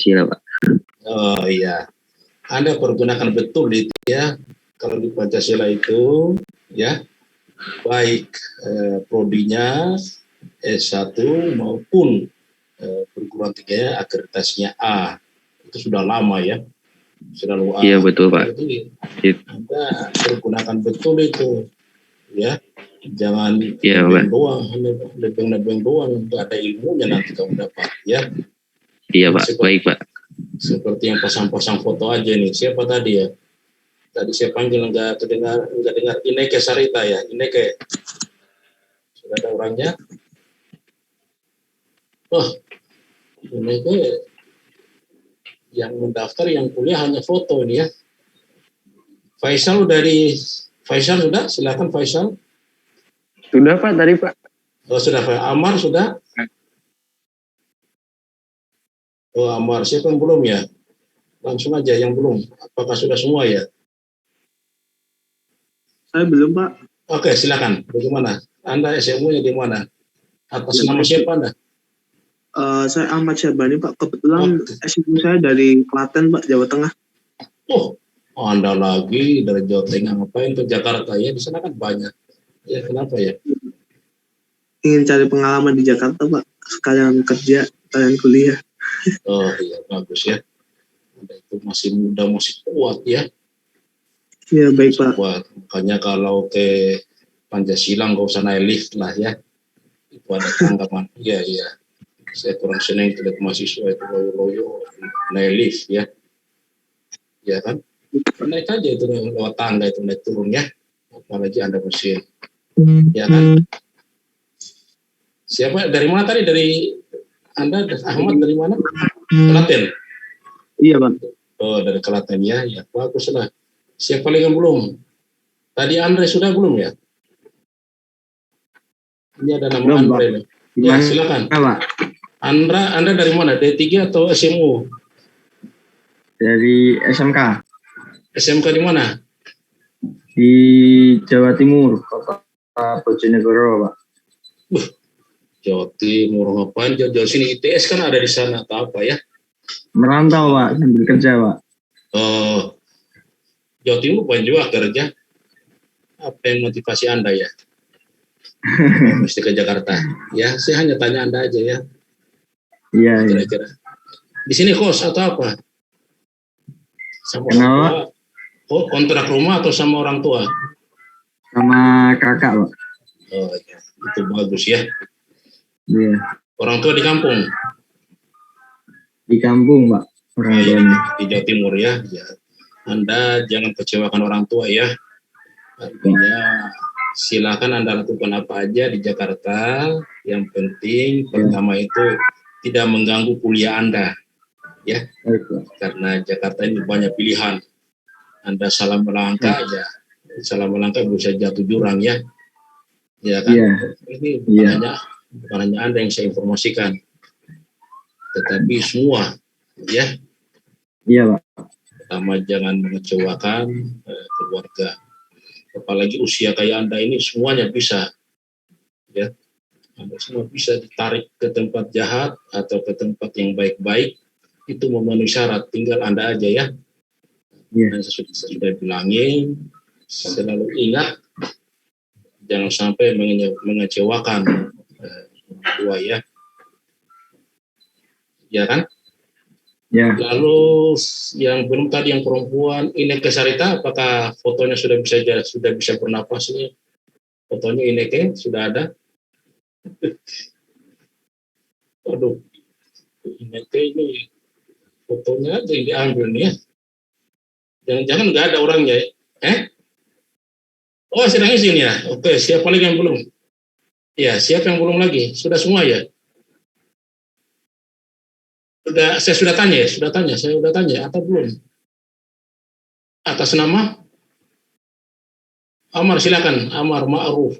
Pancasila, Pak. Oh iya, Anda pergunakan betul itu ya. Kalau di Pancasila itu ya, baik prodinya S1 maupun perguruan tingginya akreditasinya A. Itu sudah lama ya, sudah lalu A. Iya betul, Pak. Jadi Anda pergunakan betul itu ya. Jangan nebeng doang, nebeng doang, nggak ada ilmunya nanti kamu dapat ya. Iya Pak, baik Pak. Seperti yang pasang-pasang foto aja nih. Siapa tadi ya? Tadi saya panggil nggak dengar Ineke Sarita ya. Ineke, sudah ada orangnya? Oh, Ineke yang mendaftar yang kuliah hanya foto ini ya. Faisal sudah? Silakan Faisal. Sudah Pak, tadi Pak. Oh sudah Pak. Amar sudah? Oh Amar, siapa yang belum ya? Langsung aja yang belum. Apakah sudah semua ya? Saya belum Pak. Oke, silakan. Bagaimana? Anda SMU-nya di mana? Atas nama siapa Anda? Saya Ahmad Syabani Pak. Kebetulan SMU saya dari Klaten Pak, Jawa Tengah. Oh, Anda lagi dari Jawa Tengah, ngapain ke Jakarta ya? Di sana kan banyak. Ya kenapa ya? Ingin cari pengalaman di Jakarta Pak. Sekalian kerja, sekalian kuliah. Oh iya, bagus ya. Anda itu masih muda, masih kuat ya. Iya, baik Pak. Kuat. Makanya kalau ke Pancasila nggak usah naik lift lah ya. Itu ada tanggapan. Iya, iya. Saya kurang senang tidak mahasiswa itu loyo-loyo naik lift ya. Ya kan? Naik aja itu lewat tangga itu naik turun ya. Apalagi Anda mesin. Ya kan? Siapa? Dari mana tadi? Dari Anda, Ahmad dari mana? Klaten? Iya Pak. Oh, dari Klaten ya. Ya, bagus lah. Siapa lagi yang belum? Tadi Andre sudah belum ya? Ini ada nama belum, Andre. Ya, silakan. Pak. Anda dari mana? D3 atau SMU? Dari SMK. SMK di mana? Di Jawa Timur, Kota Bojonegoro, Pak. Jawa Timur, ngapain jauh sini? ITS kan ada di sana atau apa ya? Merantau Pak, sambil kerja Pak. Oh, Jawa Timur bukan juga kerja. Apa yang motivasi Anda ya? Mesti ke Jakarta. Ya, saya hanya tanya Anda aja ya. Iya. Kira-kira. Di sini kos atau apa? Sama orang tua? Oh, kontrak rumah atau sama orang tua? Sama kakak Pak. Oh ya, itu bagus ya. Iya. Orang tua di kampung? Di kampung Pak. Orang tuanya. Di Jawa Timur ya. Ya. Anda jangan kecewakan orang tua ya. Artinya silakan Anda lakukan apa aja di Jakarta. Yang penting pertama itu tidak mengganggu kuliah Anda. Ya. Karena Jakarta ini banyak pilihan. Anda salah melangkah ya. Salah melangkah bisa jatuh jurang ya. Ya kan? Ini bukan hanya Anda yang saya informasikan. Tetapi semua ya. Iya Pak. Pertama jangan mengecewakan keluarga. Apalagi usia kayak Anda ini semuanya bisa. Ya. Anda semua bisa ditarik ke tempat jahat atau ke tempat yang baik-baik. Itu memenuhi syarat, tinggal Anda aja ya. Dan saya sudah bilangin, selalu ingat jangan sampai mengecewakan orang tua ya. Ya kan? Ya. Lalu yang belum tadi yang perempuan Ineke Sarita, apakah fotonya sudah bisa bernapas ini? Fotonya Ineke sudah ada? Aduh, Ineke ini fotonya aja yang diambil nih ya. Jangan-jangan nggak ada orangnya ya? Oh sedang izin ya? Oke, siapa lagi yang belum? Ya, siapa yang belum lagi? Sudah semua ya? Saya sudah tanya atau belum? Atas nama? Amar, silakan. Amar Ma'ruf.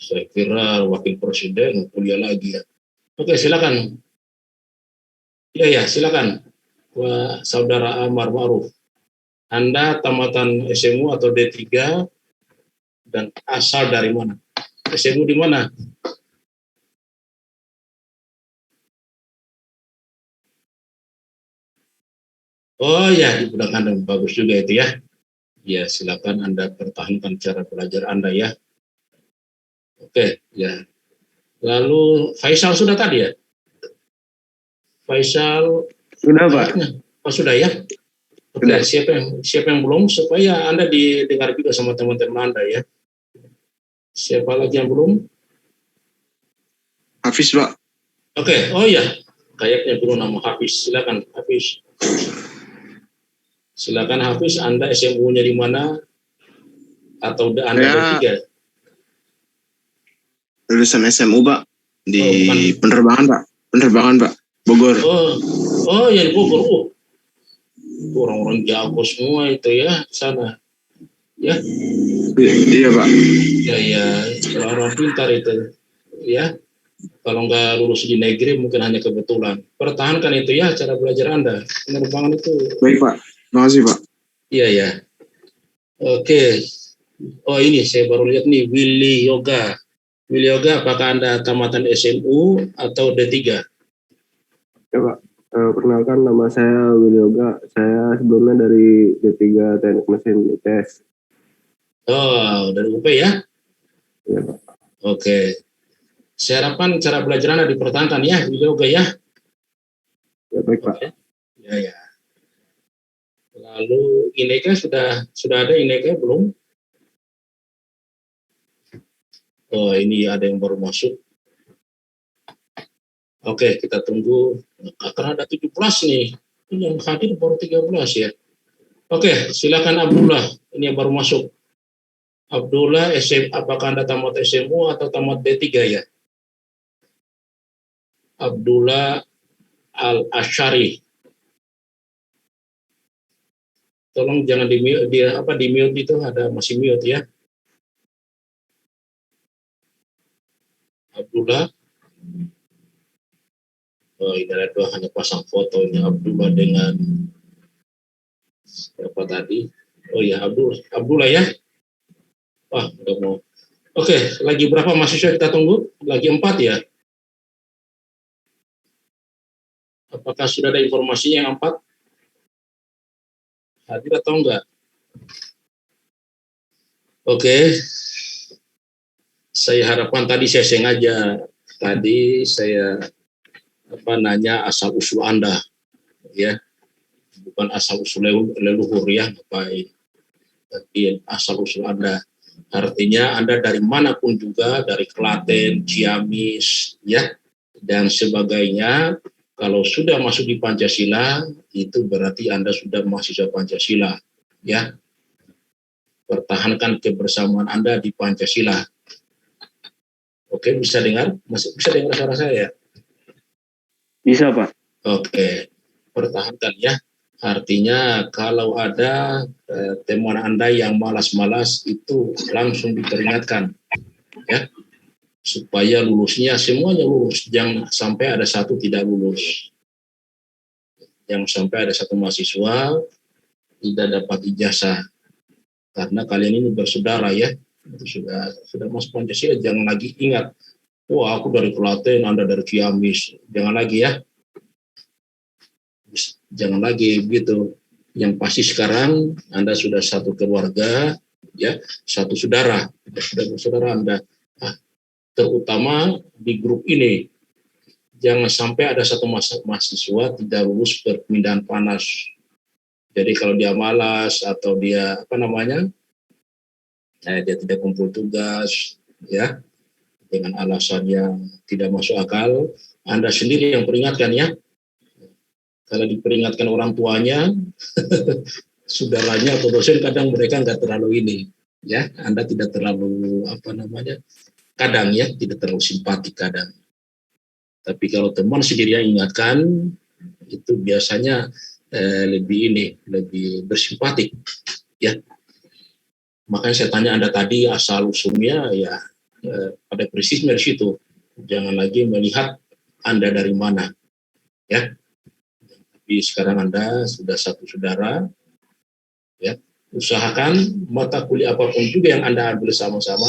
Saya kira wakil presiden kuliah lagi ya. Oke, silakan. Ya, silakan. Pak Saudara Amar Ma'ruf. Anda tamatan SMU atau D3 dan asal dari mana? SMU di mana? Oh ya, di bulan kandang bagus juga itu ya. Ya, silakan Anda pertahankan cara belajar Anda ya. Oke, ya. Lalu Faisal sudah tadi ya? Faisal Sudah, Pak. kayaknya. Oh, sudah ya? Oke, Sudah. siapa yang belum supaya Anda didengar juga sama teman-teman Anda ya. Siapa lagi yang belum? Hafiz, Pak. Oke, oh ya, kayaknya belum nama Hafiz. Silakan Hafiz. Silakan Hafiz, Anda SMU-nya di mana? Atau Anda Saya D3? lulusan SMU, Pak. Di Oh, bukan. penerbangan, Pak. Penerbangan, Pak. Bogor. Oh ya di Bogor. Oh, orang-orang jago semua itu ya sana. Ya, Iya, Pak. ya, orang pintar itu. Ya, kalau nggak lulus di negeri mungkin hanya kebetulan. Pertahankan itu ya cara belajar Anda. Penerbangan itu. Baik, Pak. Terima kasih, Pak. Iya ya. Oke. Oh ini saya baru lihat nih Willy Yoga. Willy Yoga, apakah Anda tamatan SMU atau D3? Ya, Pak. Perkenalkan, nama saya Willy Yoga. Saya sebelumnya dari D3 Teknik Mesin ITS. Oh, dari UP ya? Ya, Pak. Oke. Saya harapkan cara belajar Anda dipertahankan ya, Willy Yoga ya. Ya, baik, Pak. Oke. Ya. Lalu INEKA sudah ada INEKA belum? Oh, ini ada yang baru masuk. Oke, kita tunggu. Karena ada 17 nih. Ini yang hadir baru 13 ya. Oke, silakan Abdullah. Ini yang baru masuk. Abdullah, apakah Anda tamat SMU atau tamat D3 ya? Abdullah Al-Asyari. Tolong jangan di mute itu ada masih mute ya. Abdullah. Oh, ini ada dua hanya pasang fotonya Abdullah dengan siapa tadi? Oh ya Abdullah ya. Wah, udah mau. Oke, lagi berapa mahasiswa kita tunggu? Lagi 4 ya. Apakah sudah ada informasinya yang 4? Hadir atau enggak? Oke. Saya harapkan tadi saya sengaja nanya asal usul Anda ya. Bukan asal usul leluhur ya, ngapain. Tapi asal usul Anda. Artinya Anda dari manapun juga, dari Klaten, Ciamis ya dan sebagainya. Kalau sudah masuk di Pancasila, itu berarti Anda sudah mahasiswa Pancasila ya. Pertahankan kebersamaan Anda di Pancasila. Oke, bisa dengar? Masih bisa dengar suara saya? Bisa, Pak. Oke, pertahankan ya. Artinya kalau ada teman Anda yang malas-malas itu langsung diperingatkan ya. Supaya lulusnya semuanya lulus. Jangan sampai ada satu tidak lulus. Jangan sampai ada satu mahasiswa tidak dapat ijazah. Karena kalian ini bersaudara ya. Sudah masuk Pancasila, jangan lagi ingat, wah aku dari Klaten, Anda dari Ciamis. Jangan lagi ya. Jangan lagi begitu. Yang pasti sekarang Anda sudah satu keluarga, ya, satu saudara, sudah bersaudara Anda. Nah, terutama di grup ini, jangan sampai ada satu mahasiswa tidak lulus perpindahan panas. Jadi kalau dia malas atau dia dia tidak kumpul tugas, ya, dengan alasan yang tidak masuk akal, Anda sendiri yang peringatkan ya. Kalau diperingatkan orang tuanya, saudaranya atau dosen kadang mereka nggak terlalu ini, ya. Anda tidak terlalu kadang ya tidak terlalu simpatik kadang. Tapi kalau teman sendiri yang ingatkan, itu biasanya lebih bersimpatik, ya. Makanya saya tanya Anda tadi asal usulnya ya pada persisnya dari situ. Jangan lagi melihat Anda dari mana, ya. Tapi sekarang Anda sudah satu saudara, ya. Usahakan mata kuliah apapun juga yang Anda ambil sama-sama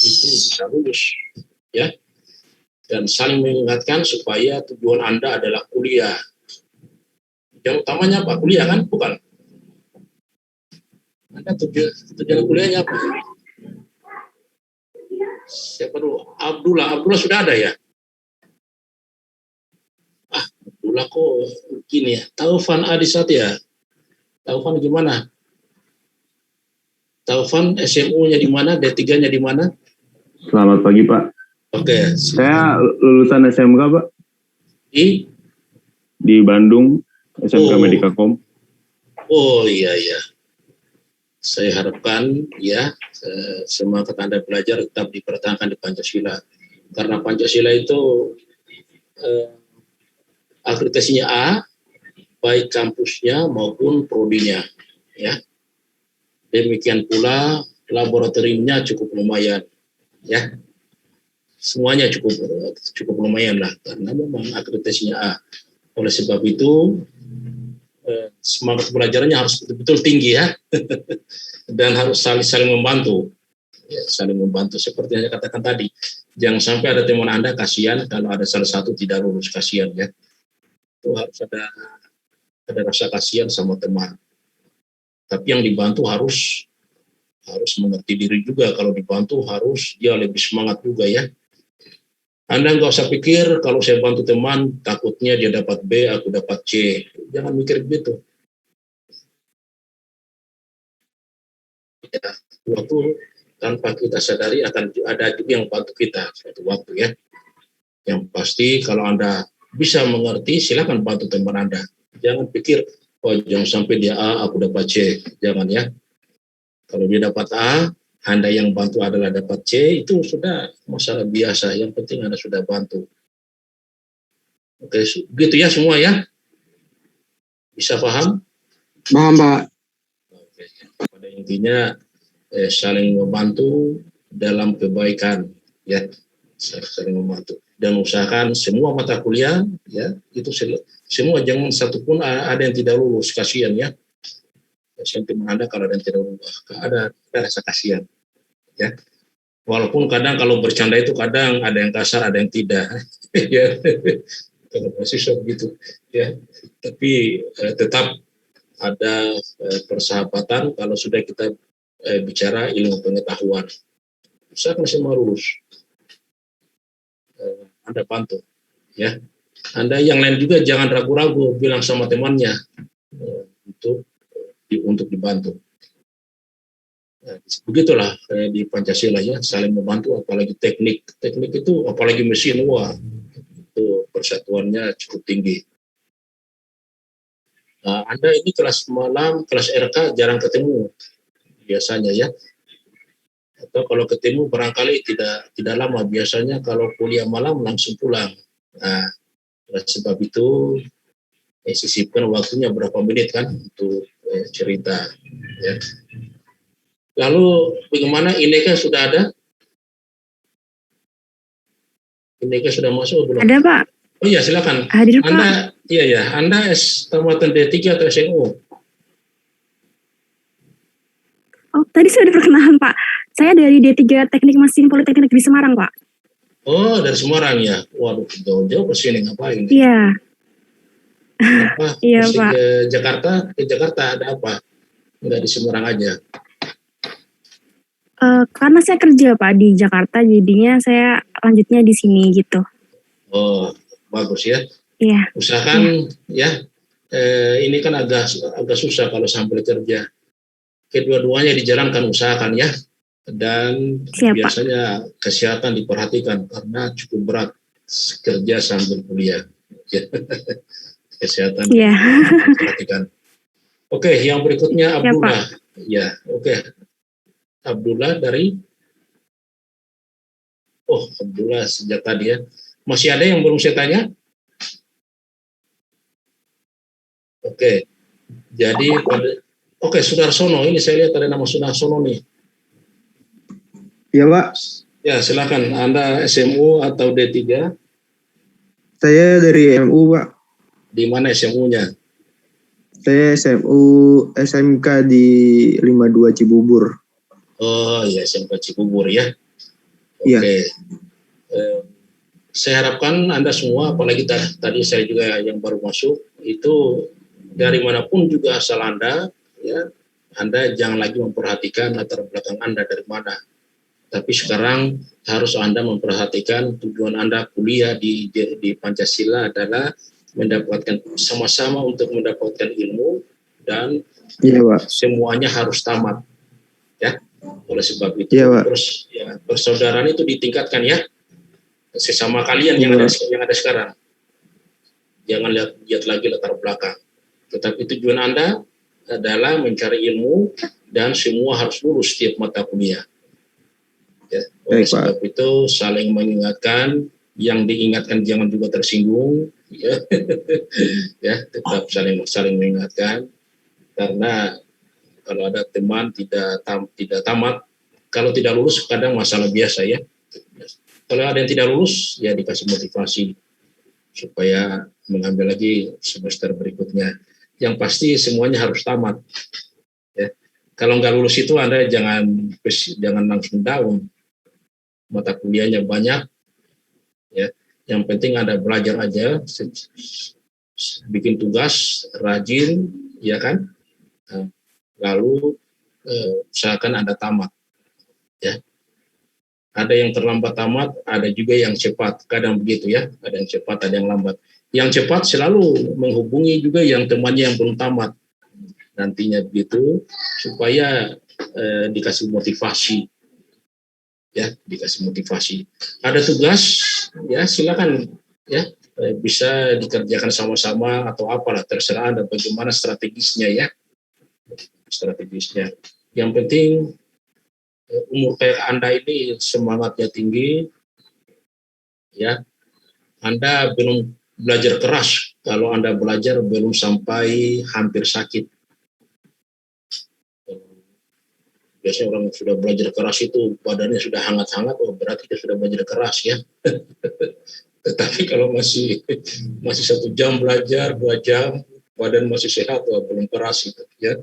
itu bisa lulus, ya. Dan saling mengingatkan supaya tujuan Anda adalah kuliah. Yang utamanya apa? Kuliah kan? Bukan. Anda tujuan kuliahnya apa? Siapa dulu? Abdullah sudah ada ya? Abdullah kok gini ya? Taufan Adisat ya? Taufan gimana? Taufan SMU-nya di mana? D3-nya di mana? Selamat pagi Pak. Oke. Saya lulusan SMK Pak. Di Bandung, SMK Medikakom. Oh iya. Saya harapkan ya semangat Anda belajar tetap dipertahankan di Pancasila. Karena Pancasila itu akreditasinya A, baik kampusnya maupun prodinya. Ya. Demikian pula laboratoriumnya cukup lumayan. Ya. Semuanya cukup lumayan lah karena memang akreditasinya A. Oleh sebab itu semangat belajarnya harus betul-betul tinggi ya dan harus saling membantu ya, saling membantu seperti yang saya katakan tadi. Jangan sampai ada teman Anda kasihan kalau ada salah satu tidak lulus, kasihan ya. Itu harus ada rasa kasihan sama teman. Tapi yang dibantu harus mengerti diri juga. Kalau dibantu harus dia lebih semangat juga ya. Anda nggak usah pikir kalau saya bantu teman, takutnya dia dapat B, aku dapat C. Jangan mikir begitu. Ya, waktu tanpa kita sadari akan ada juga yang bantu kita suatu waktu ya. Yang pasti kalau Anda bisa mengerti, silakan bantu teman Anda. Jangan pikir, oh jangan sampai dia A, aku dapat C. Jangan ya. Kalau dia dapat A, Anda yang bantu adalah dapat C, itu sudah masalah biasa. Yang penting Anda sudah bantu. Oke, begitu ya semua ya? Bisa paham? Paham Pak. Oke. Pada intinya saling membantu dalam kebaikan, ya, saling membantu. Dan usahakan semua mata kuliah, ya, itu semua jangan satupun ada yang tidak lulus, kasihan ya. Sentimen Anda kalau ada yang tidak lulus, ada rasa kasihan. Ya, walaupun kadang kalau bercanda itu kadang ada yang kasar, ada yang tidak, ya, kalau mahasiswa begitu, ya. Tapi tetap ada persahabatan kalau sudah kita bicara ilmu pengetahuan. Saya kan semua lulus, Anda bantu, ya. Anda yang lain juga jangan ragu-ragu bilang sama temannya untuk dibantu. Begitulah di Pancasila ya, saling membantu, apalagi teknik itu, apalagi mesin, wah itu persatuannya cukup tinggi. Nah, Anda ini kelas malam, kelas RK jarang ketemu biasanya ya, atau kalau ketemu barangkali tidak lama, biasanya kalau kuliah malam langsung pulang. Nah, sebab itu sisipkan waktunya berapa menit kan untuk cerita ya. Lalu bagaimana INEKA sudah ada? INEKA sudah masuk belum? Ada Pak. Oh iya silakan. Hadir Pak. Anda, iya ya. Anda tamatan D3 atau SMU? Oh tadi saya udah perkenalan Pak. Saya dari D3 Teknik Mesin Politeknik di Semarang Pak. Oh dari Semarang ya. Waduh jauh-jauh ke sini ngapain? Iya. Apa? Iya Mesti Pak. Ke Jakarta ada apa? Enggak di Semarang aja. Karena saya kerja Pak di Jakarta, jadinya saya lanjutnya di sini gitu. Oh, bagus ya. Iya. Usahakan ya. Ini kan agak susah kalau sambil kerja. Kedua-duanya dijalankan, usahakan ya. Dan Siap, biasanya kesehatan diperhatikan karena cukup berat kerja sambil kuliah. Kesehatan diperhatikan. Oke, yang berikutnya Abdullah. Ya, oke. Abdullah dari Abdullah sejak tadi ya. Masih ada yang belum saya tanya? Oke. Jadi Sudarsono, ini saya lihat ada nama Sudarsono nih. Iya Pak. Ya, silakan. Anda SMU atau D3? Saya dari MU Pak. Di mana SMU-nya? Saya SMK di 52 Cibubur. Oh ya, SMK Cibubur ya. Iya. Oke. Saya harapkan Anda semua, apalagi tadi saya juga yang baru masuk, itu dari manapun juga asal Anda, ya, Anda jangan lagi memperhatikan latar belakang Anda dari mana. Tapi sekarang harus Anda memperhatikan tujuan Anda kuliah di Pancasila adalah mendapatkan sama-sama untuk mendapatkan ilmu dan semuanya harus tamat. Ya, oleh sebab itu terus ya, persaudaraan itu ditingkatkan ya sesama kalian yang ada sekarang. Jangan lihat lagi latar belakang. Tetapi tujuan Anda adalah mencari ilmu dan semua harus lulus setiap mata kuliah. Ya, oleh sebab itu saling mengingatkan, yang diingatkan jangan juga tersinggung, ya, ya tetap saling mengingatkan, karena kalau ada teman tidak tamat, kalau tidak lulus kadang masalah biasa ya. Kalau ada yang tidak lulus ya dikasih motivasi supaya mengambil lagi semester berikutnya. Yang pasti semuanya harus tamat. Ya. Kalau nggak lulus itu Anda jangan langsung down. Mata kuliahnya banyak, ya. Yang penting Anda belajar aja, bikin tugas, rajin, ya kan. Lalu usahakan Anda tamat, ya. Ada yang terlambat tamat, ada juga yang cepat, kadang begitu ya. Ada yang cepat, ada yang lambat. Yang cepat selalu menghubungi juga yang temannya yang belum tamat, nantinya begitu, supaya dikasih motivasi. Ya, dikasih motivasi. Ada tugas, ya silakan, ya bisa dikerjakan sama-sama atau apalah, terserah Anda bagaimana strategisnya ya, strategisnya. Yang penting umur kayak Anda ini semangatnya tinggi, ya. Anda belum belajar keras, kalau Anda belajar belum sampai hampir sakit. Biasanya orang yang sudah belajar keras itu badannya sudah hangat-hangat, oh berarti dia sudah belajar keras ya. Tetapi kalau masih 1 jam belajar, 2 jam, badan masih sehat, oh, belum keras itu ya.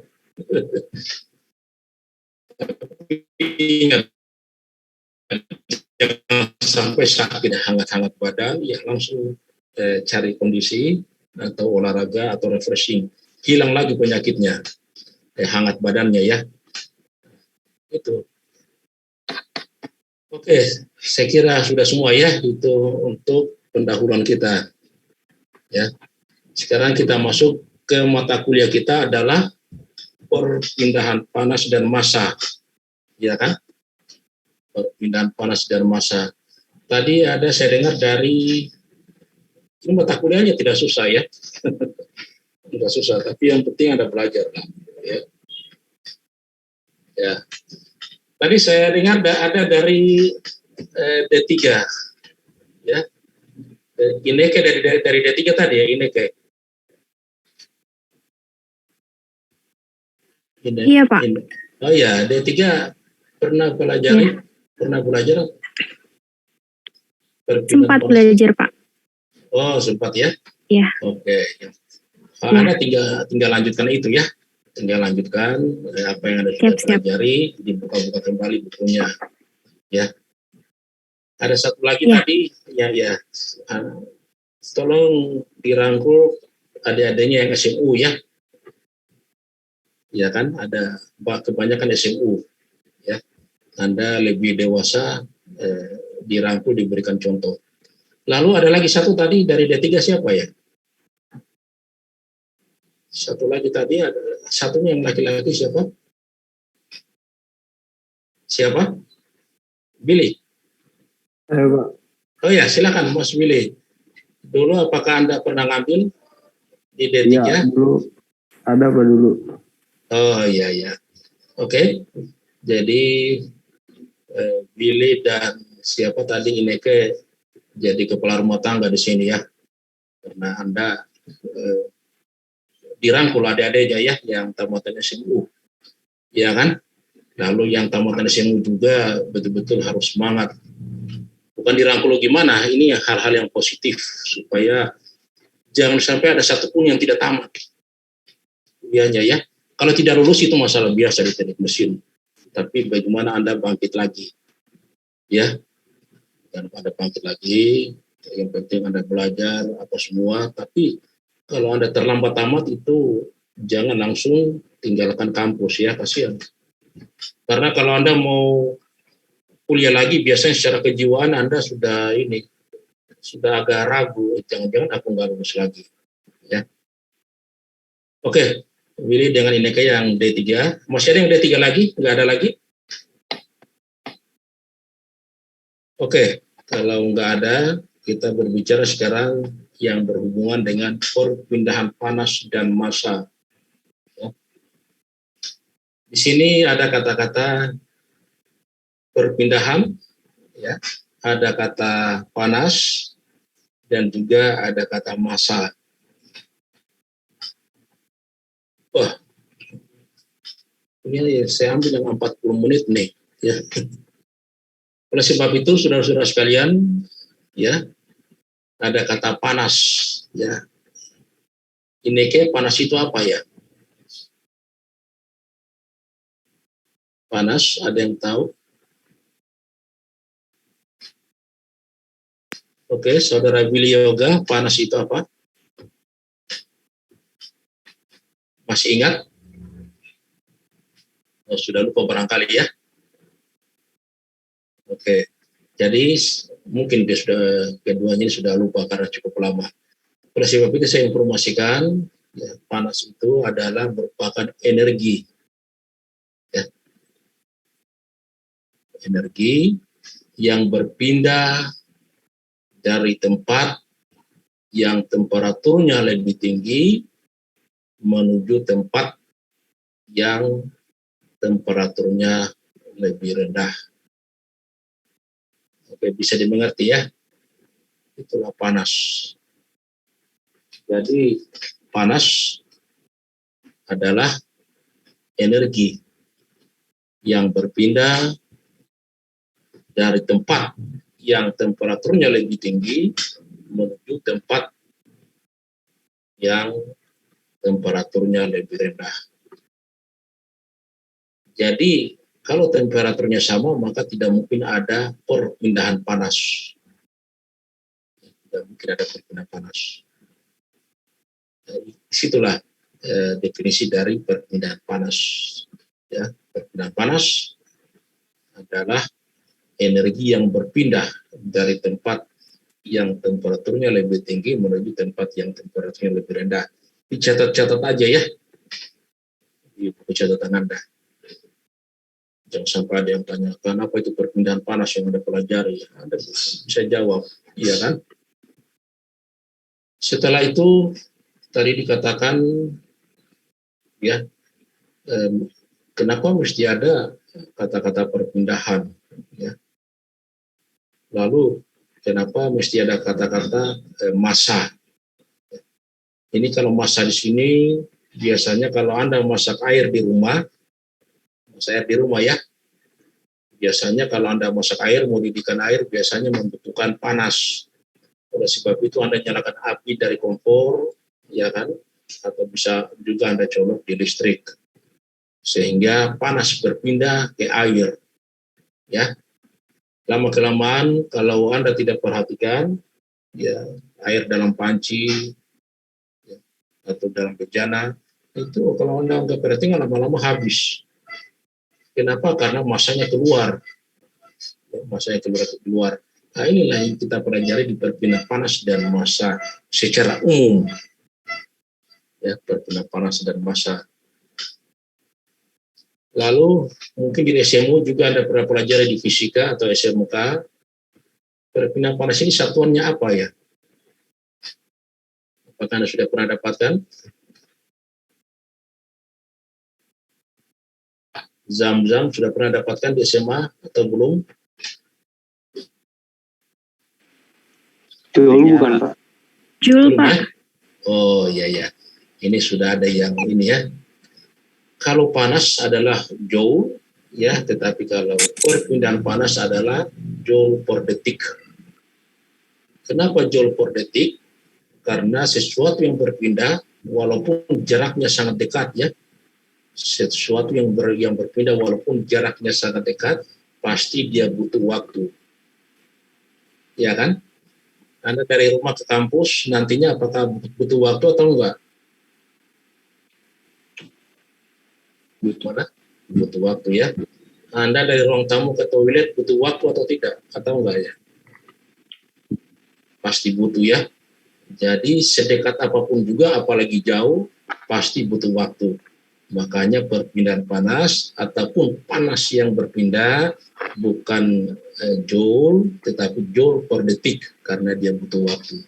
Tapi ingat, jangan sampai sakit hangat-hangat badan, ya langsung cari kondisi atau olahraga atau refreshing, hilang lagi penyakitnya, hangat badannya ya. Itu. Oke, saya kira sudah semua ya, itu untuk pendahuluan kita. Ya. Sekarang kita masuk ke mata kuliah kita adalah perpindahan panas dan massa. Ya kan? Perpindahan panas dan massa. Tadi ada saya dengar dari ini mata kuliahnya tidak susah ya. Tidak susah, tapi yang penting ada belajar lah. Ya. Ya. Tadi saya dengar ada dari D3, ya. Ineke dari D3 tadi ya, Ineke. Iya Pak. Oh ya, D3 pernah pelajari, pernah belajar? Sempat belajar Pak. Oh sempat ya? Iya. Oke. Anda tinggal lanjutkan itu ya. Tinggal lanjutkan apa yang Anda sudah pelajari, dibuka-buka kembali bukunya. Ya. Ada satu lagi tadi, ya. Tolong dirangkul adik-adiknya yang SMU ya. Ya kan, ada kebanyakan SMU. Ya. Anda lebih dewasa, dirangkul, diberikan contoh. Lalu ada lagi satu tadi dari D3 siapa ya? Satu lagi tadi, ada satunya yang laki-laki siapa? Siapa? Billy. Pak. Oh ya, silakan Mas Billy. Dulu apakah Anda pernah ngambil di D3? Ya, dulu ada Pak dulu. Oh iya. Oke. Jadi Billy dan siapa tadi Ineke jadi kepala rumah tangga di sini ya. Karena Anda dirangkul adik-adiknya ya yang tamatan SMU, ya kan? Lalu yang tamatan SMU juga betul-betul harus semangat. Bukan dirangkul gimana, ini hal-hal yang positif supaya jangan sampai ada satupun yang tidak tamat kuliahnya ya. Kalau tidak lulus itu masalah biasa di teknik mesin. Tapi bagaimana Anda bangkit lagi, ya? Dan Anda bangkit lagi. Yang penting Anda belajar apa semua, tapi kalau Anda terlambat amat itu jangan langsung tinggalkan kampus ya, kasihan. Karena kalau Anda mau kuliah lagi, biasanya secara kejiwaan Anda sudah agak ragu, jangan-jangan aku nggak lulus lagi. Ya. Oke, Willy dengan Ineke yang D3. Masih ada yang D3 lagi? Nggak ada lagi? Oke, kalau nggak ada, kita berbicara sekarang yang berhubungan dengan perpindahan panas dan massa. Ya. Di sini ada kata-kata perpindahan, ya, ada kata panas, dan juga ada kata massa. Wah, ini saya ambil yang 40 menit nih. Ya. Oleh sebab itu, saudara-saudara sekalian, ya, ada kata panas, ya. Ineke, panas itu apa ya? Panas, ada yang tahu? Oke, saudara Willy Yoga, panas itu apa? Masih ingat? Oh, sudah lupa barangkali ya. Oke, jadi mungkin dia sudah keduanya ini sudah lupa karena cukup lama. Oleh sebab itu saya informasikan, ya, panas itu adalah merupakan energi, ya. Energi yang berpindah dari tempat yang temperaturnya lebih tinggi menuju tempat yang temperaturnya lebih rendah. Oke, bisa dimengerti ya. Itulah panas. Jadi panas adalah energi yang berpindah dari tempat yang temperaturnya lebih tinggi menuju tempat yang temperaturnya lebih rendah. Jadi kalau temperaturnya sama, maka tidak mungkin ada perpindahan panas. Tidak mungkin ada perpindahan panas. Disitulah definisi dari perpindahan panas. Ya, perpindahan panas adalah energi yang berpindah dari tempat yang temperaturnya lebih tinggi menuju tempat yang temperaturnya lebih rendah. Dicatat-catat aja ya di buku catatan Anda. Jangan sampai ada yang tanyakan apa itu perpindahan panas yang Anda pelajari. Anda bisa jawab, iya kan? Setelah itu tadi dikatakan, ya, kenapa mesti ada kata-kata perpindahan? Ya. Lalu kenapa mesti ada kata-kata massa? Ini kalau massa di sini biasanya kalau Anda masak air di rumah. Saya di rumah ya, biasanya kalau Anda masak air, mau didihkan air, biasanya membutuhkan panas. Oleh sebab itu Anda nyalakan api dari kompor, ya kan, atau bisa juga Anda colok di listrik, sehingga panas berpindah ke air. Ya, lama-kelamaan kalau Anda tidak perhatikan, ya, air dalam panci, ya, atau dalam bejana, itu kalau Anda nggak perhatikan lama-lama habis. Kenapa? Karena masanya keluar. Masanya keluar. Nah, inilah yang kita pelajari di perpindahan panas dan massa secara umum. Ya, perpindahan panas dan massa. Lalu mungkin di SMU juga Anda pernah pelajari di fisika atau SMK. Perpindahan panas ini satuannya apa ya? Apakah Anda sudah pernah dapatkan? Zam-zam sudah pernah dapatkan di SMA atau belum? Joule bukan Pak? Joule Belum, Pak. ya? Oh iya. Ini sudah ada yang ini ya. Kalau panas adalah joule, ya, tetapi kalau perpindahan panas adalah joule per detik. Kenapa joule per detik? Karena sesuatu yang berpindah walaupun jaraknya sangat dekat ya. Sesuatu yang berpindah walaupun jaraknya sangat dekat, pasti dia butuh waktu. Ya kan? Anda dari rumah ke kampus nantinya apakah butuh waktu atau enggak? Butuh waktu ya. Anda dari ruang tamu ke toilet butuh waktu atau tidak? Atau enggak ya? Pasti butuh ya. Jadi sedekat apapun juga, apalagi jauh, pasti butuh waktu. Makanya perpindahan panas ataupun panas yang berpindah bukan joule, tetapi joule per detik karena dia butuh waktu.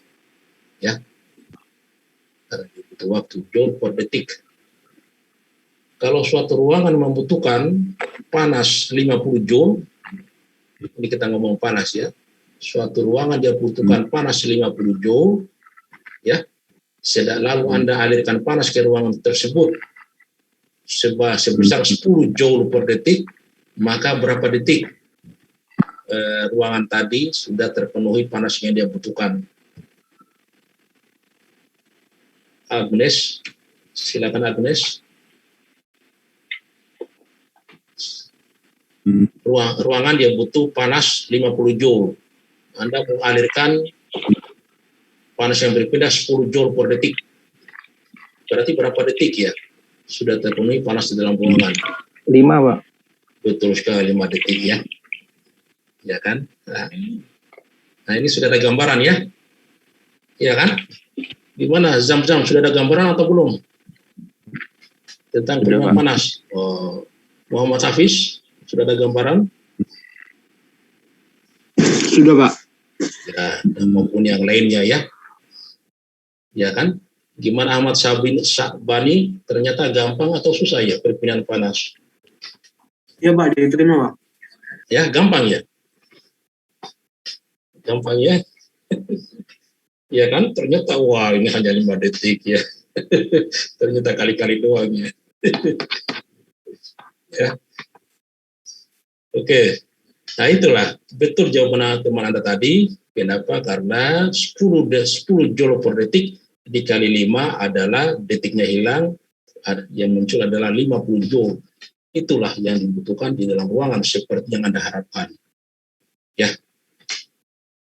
Ya, karena dia butuh waktu, joule per detik. Kalau suatu ruangan membutuhkan panas 50 joule, ini kita ngomong panas ya. Suatu ruangan dia butuhkan panas 50 joule, ya. Lalu Anda alirkan panas ke ruangan tersebut sebesar 10 joule per detik, maka berapa detik ruangan tadi sudah terpenuhi panas yang dia butuhkan. Agnes, silakan Agnes. Ruangan dia butuh panas 50 joule. Anda mengalirkan panas yang berpindah 10 joule per detik. Berarti berapa detik ya? Sudah terpenuhi panas di dalam ruangan. 5, Pak. Betul sekali, 5 detik ya. Ya kan? Nah, ini sudah ada gambaran ya. Ya kan? Gimana Zam-Zam, sudah ada gambaran atau belum? Tentang perpindahan panas. Muhammad Hafiz, sudah ada gambaran? Sudah, Pak. Ya, dan maupun yang lainnya ya. Ya kan? Gimana Ahmad Syabani, ternyata gampang atau susah ya perpindahan panas? Ya, Pak, diterima, Pak. Ya, gampang ya. Gampang ya. Ya kan? Ternyata wah ini hanya 5 detik ya. Ternyata kali-kali doang ya. Ya. Oke. Nah, itulah betul jawaban teman Anda tadi. Kenapa? Karena 10 joule per detik dikali 5 adalah detiknya hilang, yang muncul adalah 50 joule. Itulah yang dibutuhkan di dalam ruangan seperti yang Anda harapkan. Ya.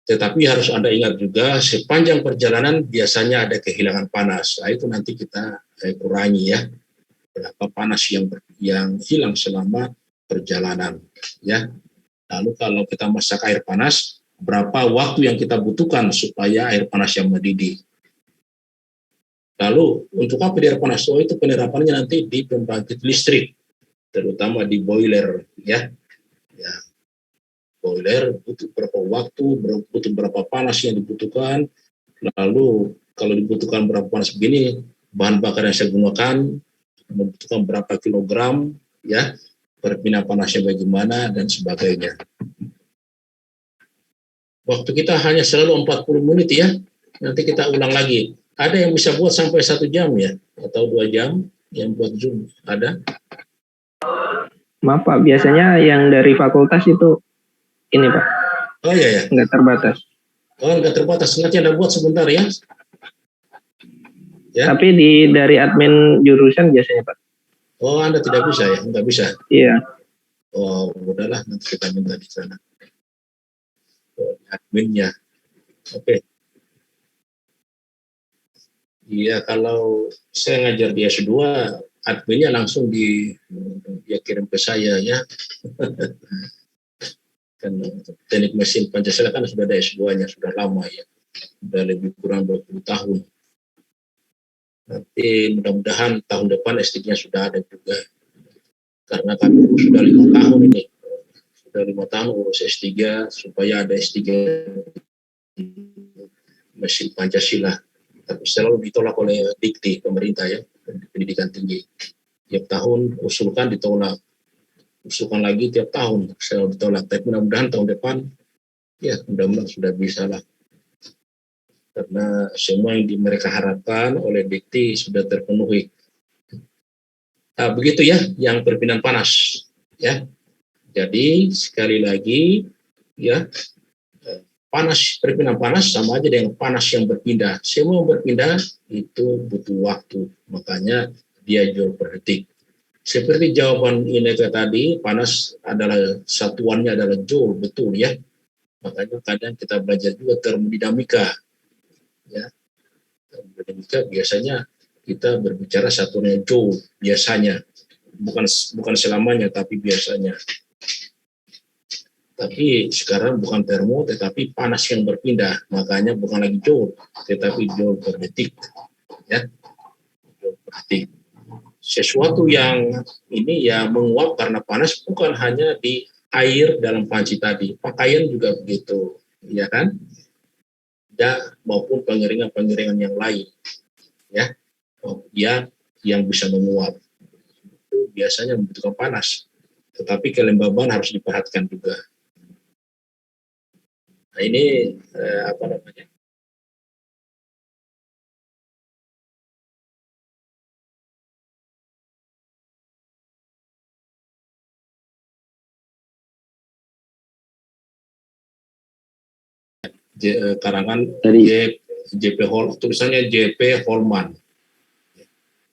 Tetapi harus Anda ingat juga sepanjang perjalanan biasanya ada kehilangan panas. Nah, itu nanti kita kurangi ya. Berapa panas yang hilang selama perjalanan ya. Lalu kalau kita masak air panas, berapa waktu yang kita butuhkan supaya air panas yang mendidih. Lalu untuk apa air panas? Oh, itu penerapannya nanti di pembangkit listrik, terutama di boiler ya. Ya. Boiler butuh berapa waktu, butuh berapa panas yang dibutuhkan. Lalu kalau dibutuhkan berapa panas begini, bahan bakar yang saya gunakan membutuhkan berapa kilogram ya. Perpindahan panasnya bagaimana dan sebagainya. Waktu kita hanya selalu 40 menit ya. Nanti kita ulang lagi. Ada yang bisa buat sampai 1 jam ya, atau 2 jam yang buat Zoom ada? Maaf Pak, biasanya yang dari fakultas itu ini Pak. Oh iya ya. Nggak terbatas. Oh nggak terbatas. Nanti Anda buat sebentar ya. Ya. Tapi dari admin jurusan biasanya Pak. Oh, Anda tidak bisa ya? Nggak bisa? Iya. Oh, udahlah, nanti kita minta di sana. Oh, adminnya. Oke. Iya, kalau saya ngajar di S2, adminnya langsung dia kirim ke saya ya. Kan teknik mesin Pancasila kan sudah ada S2-nya, sudah lama ya. Sudah lebih kurang 20 tahun. Nanti mudah-mudahan tahun depan S3-nya sudah ada juga. Karena kami sudah 5 tahun ini. Sudah 5 tahun urus S3 supaya ada S3 mesin Pancasila. Tapi selalu ditolak oleh Dikti pemerintah ya, pendidikan tinggi. Tiap tahun usulkan ditolak. Usulkan lagi tiap tahun selalu ditolak. Tapi mudah-mudahan tahun depan ya mudah-mudahan sudah bisa lah. Karena semua yang mereka harapkan oleh Dikti sudah terpenuhi. Nah, begitu ya, yang perpindahan panas. Ya, jadi sekali lagi, ya perpindahan panas sama aja dengan panas yang berpindah. Semua yang berpindah itu butuh waktu, makanya dia joule per detik. Seperti jawaban Ineke tadi, panas adalah satuannya adalah joule, betul ya. Makanya kadang kita belajar juga termodinamika. Ya, termodinamika biasanya kita berbicara satuannya joule biasanya, bukan selamanya tapi biasanya. Tapi sekarang bukan termo tetapi panas yang berpindah, makanya bukan lagi joule tetapi joule per detik. Ya, joule per detik. Sesuatu yang ini ya menguap karena panas bukan hanya di air dalam panci tadi, pakaian juga begitu, ya kan? Maupun pengeringan-pengeringan yang lain, ya, yang bisa menguap itu biasanya membutuhkan panas, tetapi kelembaban harus diperhatikan juga. Nah ini apa namanya? Karangan JP Hall, tulisannya JP Holman.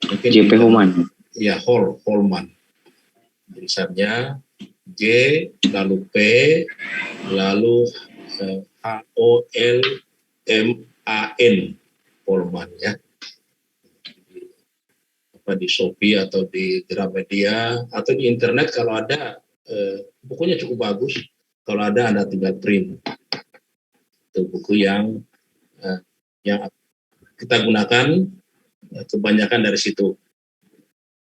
Mungkin JP Holman. Ya, Holman. Tulisannya J lalu P lalu HOLMAN, Holman ya. Apa di Shopee atau di Gramedia atau di internet kalau ada bukunya cukup bagus. Kalau ada Anda tinggal print. Itu buku yang kita gunakan kebanyakan dari situ.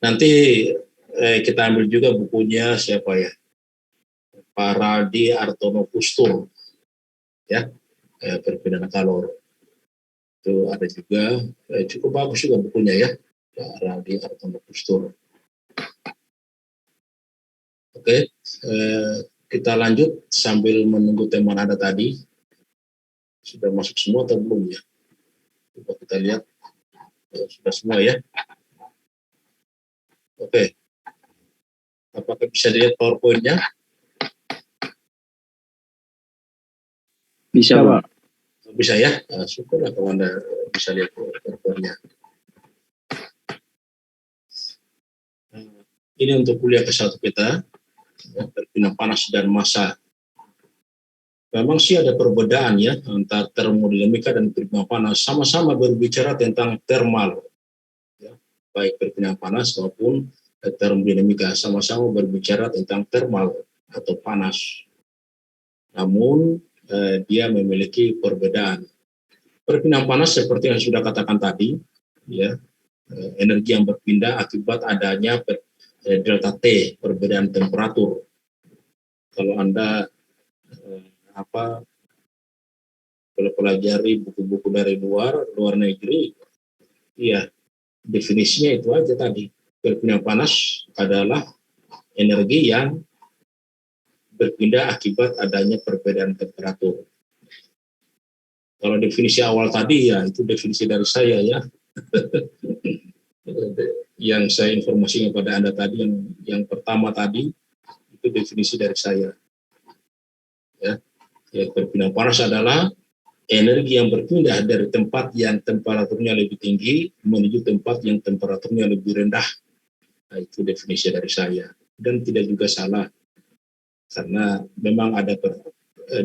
Nanti kita ambil juga bukunya siapa ya? Paradi Artono Kustur, ya, perpindahan kalor. Itu ada juga, cukup bagus juga bukunya ya, Paradi Artono Kustur. Oke, kita lanjut sambil menunggu teman Anda tadi. Sudah masuk semua atau belum ya? Coba kita lihat. Sudah semua ya. Oke. Apakah bisa dilihat PowerPoint-nya? Bisa, Pak. Bisa ya? Nah, syukurlah kalau Anda bisa lihat PowerPoint-nya. Ini untuk kuliah ke-1 kita, perpindahan panas dan massa. Memang sih ada perbedaan ya antara termodinamika dan perpindahan panas, sama-sama berbicara tentang thermal, ya, baik perpindahan panas maupun termodinamika sama-sama berbicara tentang thermal atau panas. Namun dia memiliki perbedaan. Perpindahan panas seperti yang sudah katakan tadi, ya, energi yang berpindah akibat adanya delta T, perbedaan temperatur. Kalau Anda kalau pelajari buku-buku dari luar negeri, ya definisinya itu aja tadi. Perpindahan panas adalah energi yang berpindah akibat adanya perbedaan temperatur. Kalau definisi awal tadi ya itu definisi dari saya ya. Yang saya informasikan pada Anda tadi yang pertama tadi itu definisi dari saya. Ya. Perpindahan panas adalah energi yang berpindah dari tempat yang temperaturnya lebih tinggi menuju tempat yang temperaturnya lebih rendah. Nah, itu definisi dari saya. Dan tidak juga salah. Karena memang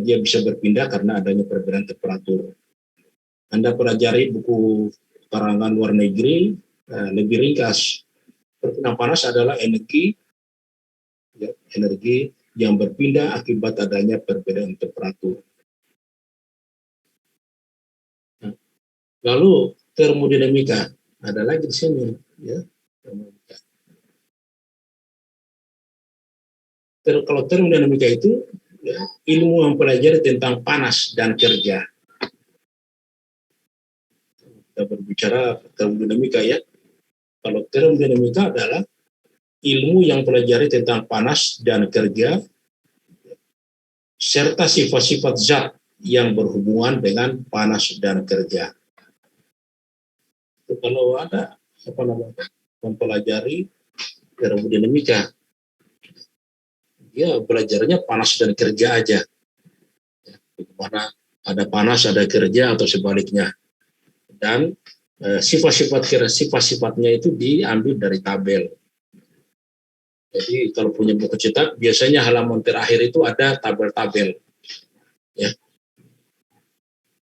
dia bisa berpindah karena adanya perbedaan temperatur. Anda pelajari buku karangan luar negeri, lebih ringkas. Perpindahan panas adalah energi yang berpindah akibat adanya perbedaan temperatur. Lalu termodinamika ada lagi di sini, ya. Kalau termodinamika itu ya, ilmu yang mempelajari tentang panas dan kerja. Kita berbicara termodinamika ya. Kalau termodinamika adalah ilmu yang mempelajari tentang panas dan kerja serta sifat-sifat zat yang berhubungan dengan panas dan kerja. Itu kalau ada mempelajari termodinamika, dia belajarnya panas dan kerja aja. Bagaimana ada panas ada kerja atau sebaliknya. Dan sifat-sifatnya itu diambil dari tabel. Jadi kalau punya buku cetak, biasanya halaman terakhir itu ada tabel-tabel. Ya.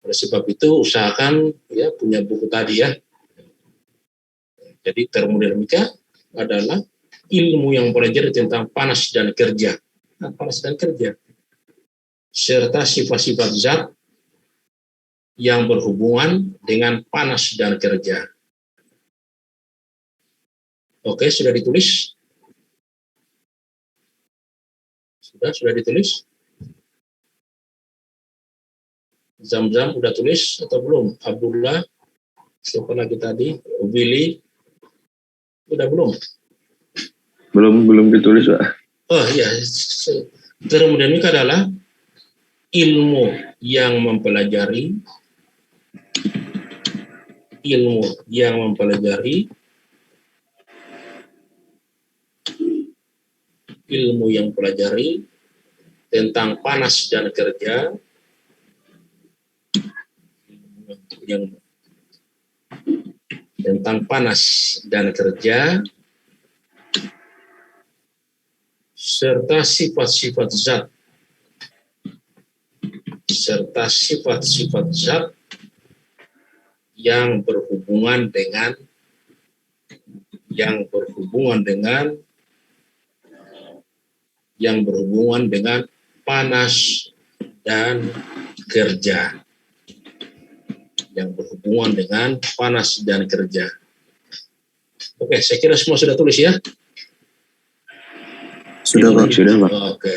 Oleh sebab itu usahakan ya punya buku tadi ya. Jadi termodinamika adalah ilmu yang mempelajari tentang panas dan kerja. Nah, panas dan kerja serta sifat-sifat zat yang berhubungan dengan panas dan kerja. Oke, sudah ditulis? Sudah ditulis? Zam-Zam udah tulis atau belum? Abdullah, siapa lagi tadi? Willy, udah belum? Belum ditulis, Pak. Oh iya, termodinamika adalah ilmu yang mempelajari tentang panas dan kerja serta sifat-sifat zat yang berhubungan dengan panas dan kerja. Oke, saya kira semua sudah tulis ya. Sudah, Pak. Sudah, Pak. Oke.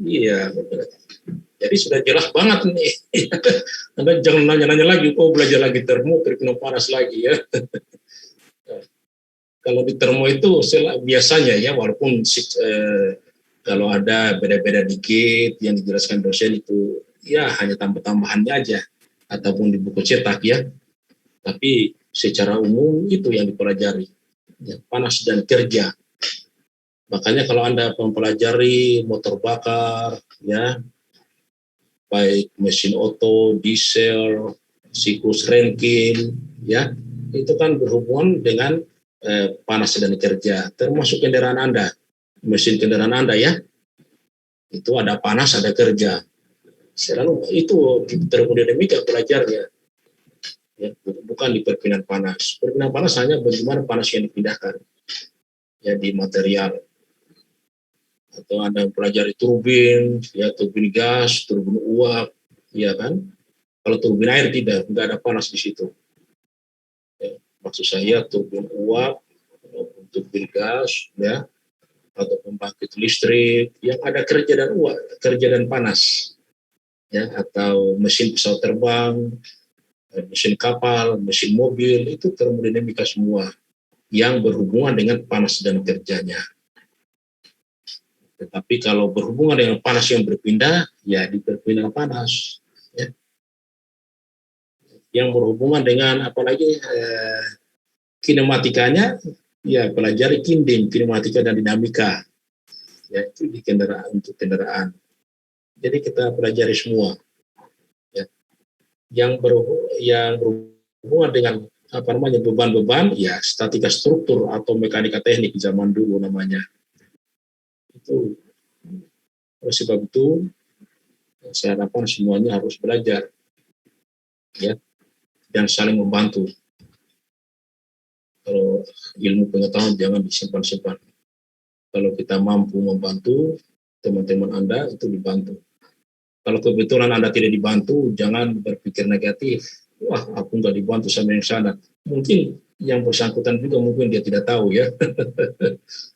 Iya. Jadi sudah jelas banget nih. Anda jangan nanya-nanya lagi, belajar lagi termo, perikino panas lagi ya. Kalau di termo itu biasanya ya, walaupun kalau ada beda-beda dikit yang dijelaskan dosen itu ya hanya tambah-tambahannya aja ataupun di buku cetak ya. Tapi secara umum itu yang dipelajari. Ya, panas dan kerja. Makanya kalau Anda mempelajari motor bakar ya, baik mesin oto, diesel, siklus Rankine ya, itu kan berhubungan dengan panas dan kerja, termasuk kendaraan Anda, mesin kendaraan Anda ya, itu ada panas, ada kerja. Selalu itu di termodinamika belajarnya, ya, bukan di perpindahan panas. Perpindahan panas hanya bagaimana panas yang dipindahkan, ya di material. Atau Anda pelajari turbin, ya turbin gas, turbin uap, ya kan? Kalau turbin air tidak ada panas di situ. Ya, maksud saya turbin uap, turbin gas, ya, atau pembangkit listrik yang ada kerja dan panas, ya, atau mesin pesawat terbang, mesin kapal, mesin mobil, itu termodinamika semua yang berhubungan dengan panas dan kerjanya. Tetapi kalau berhubungan dengan panas yang berpindah, ya di perpindahan panas. Ya. Yang berhubungan dengan apalagi kinematikanya, ya pelajari kinematika dan dinamika. Ya itu di kendaraan, untuk kendaraan. Jadi kita pelajari semua. Ya. Yang berhubungan dengan beban-beban, ya statika struktur atau mekanika teknik zaman dulu namanya. Itu oleh sebab itu saya harapkan semuanya harus belajar ya dan saling membantu. Kalau ilmu pengetahuan jangan disimpan-simpan. Kalau kita mampu membantu teman-teman Anda, itu dibantu. Kalau kebetulan Anda tidak dibantu, jangan berpikir negatif. Wah, aku nggak dibantu sama yang sana. Mungkin yang bersangkutan juga mungkin dia tidak tahu ya.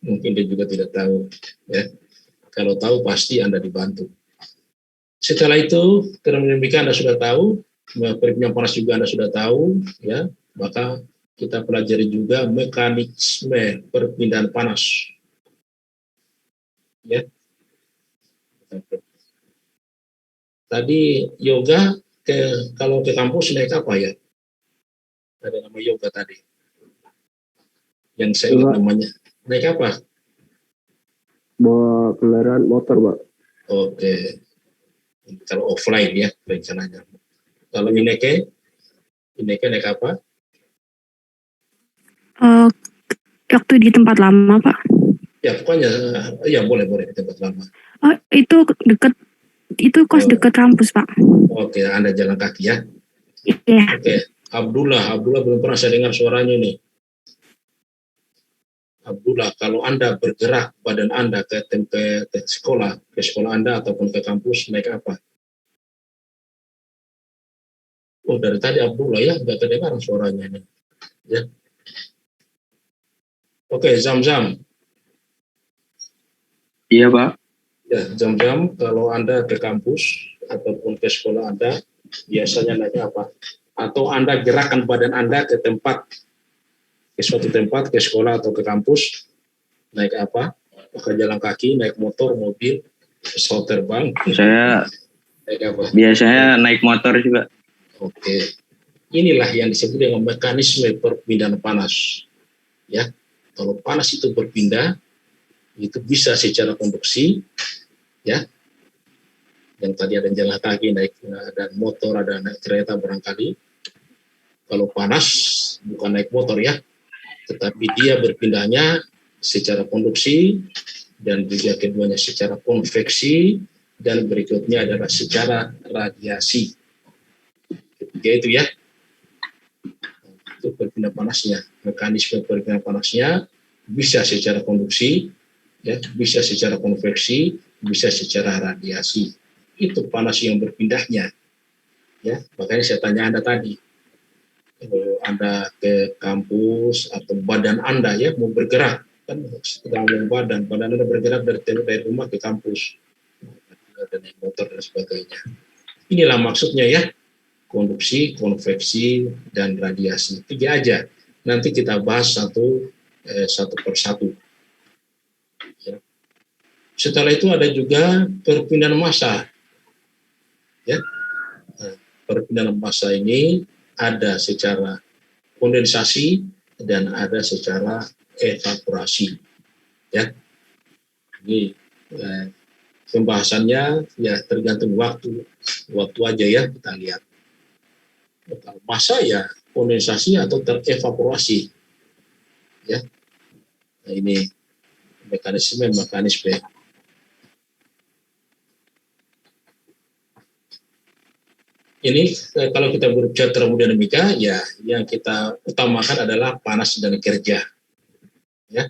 Mungkin dia juga tidak tahu ya. Kalau tahu pasti Anda dibantu. Setelah itu termodinamika Anda sudah tahu, perpindahan panas juga Anda sudah tahu ya. Maka kita pelajari juga mekanisme perpindahan panas. Ya. Tadi yoga kalau ke kampus naik apa ya? Ada nama yoga tadi. Yang saya ingat namanya. Naik apa? Bawa kendaraan motor, Pak. Oke. Kalau offline ya rencananya. Kalau Ineke naik apa? Waktu di tempat lama, Pak. Ya pokoknya ya boleh di tempat lama. Oh, itu deket itu kos Oh. dekat kampus, Pak. Oke, Anda jalan kaki ya. Iya. Oke, Abdullah belum pernah saya dengar suaranya nih. Abdullah, kalau Anda bergerak badan Anda ke sekolah Anda ataupun ke kampus, naik apa? Oh, dari tadi Abdullah ya, nggak kedengaran suaranya nih. Ya. Oke, Zam-Zam. Iya, Pak. Ya, Zam-Zam, kalau Anda ke kampus ataupun ke sekolah Anda, biasanya naiknya apa? Atau Anda gerakan badan Anda ke suatu tempat, ke sekolah atau ke kampus, naik apa? Pakai jalan kaki, naik motor, mobil, pesawat terbang, Saya naik apa? biasanya naik motor sih, Pak. Oke. Inilah yang disebut dengan mekanisme perpindahan panas. Ya. Kalau panas itu berpindah, itu bisa secara konduksi, ya. Yang tadi ada jalan kaki, naik ada motor, ada naik kereta barangkali. Kalau panas bukan naik motor ya, tetapi dia berpindahnya secara konduksi dan juga keduanya secara konveksi dan berikutnya adalah secara radiasi. Ketiga itu ya. Itu perpindahan panasnya. Mekanisme perpindahan panasnya bisa secara konduksi, ya, bisa secara konveksi, bisa secara radiasi. Itu panas yang berpindahnya. Ya, makanya saya tanya Anda tadi, kalau Anda ke kampus atau badan Anda ya mau bergerak, kan sedang badan Anda bergerak dari rumah ke kampus, ada naik motor dan sebagainya. Inilah maksudnya ya. Konduksi, konveksi, dan radiasi. 3 aja. Nanti kita bahas satu persatu. Ya. Setelah itu ada juga perpindahan massa. Ya. Nah, perpindahan massa ini ada secara kondensasi dan ada secara evaporasi. Ya. Ini pembahasannya ya tergantung waktu aja ya kita lihat. Massa ya kondensasi atau terevaporasi, ya. Nah, ini mekanisme. Ini kalau kita berbicara termodinamika, ya yang kita utamakan adalah panas dan kerja, ya.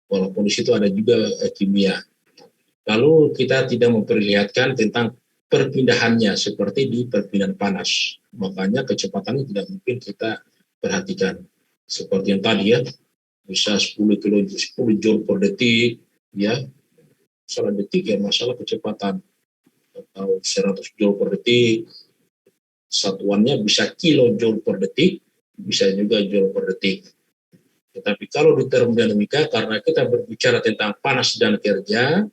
Walaupun di situ ada juga kimia. Lalu kita tidak memperlihatkan tentang perpindahannya seperti di perpindahan panas. Makanya kecepatannya tidak mungkin kita perhatikan. Seperti yang tadi ya, bisa 10 joule per detik, ya. Masalah detik ya, masalah kecepatan. Atau 100 joule per detik. Satuannya bisa kilojoule per detik, bisa juga joule per detik. Tetapi kalau di termodinamika, karena kita berbicara tentang panas dan kerja,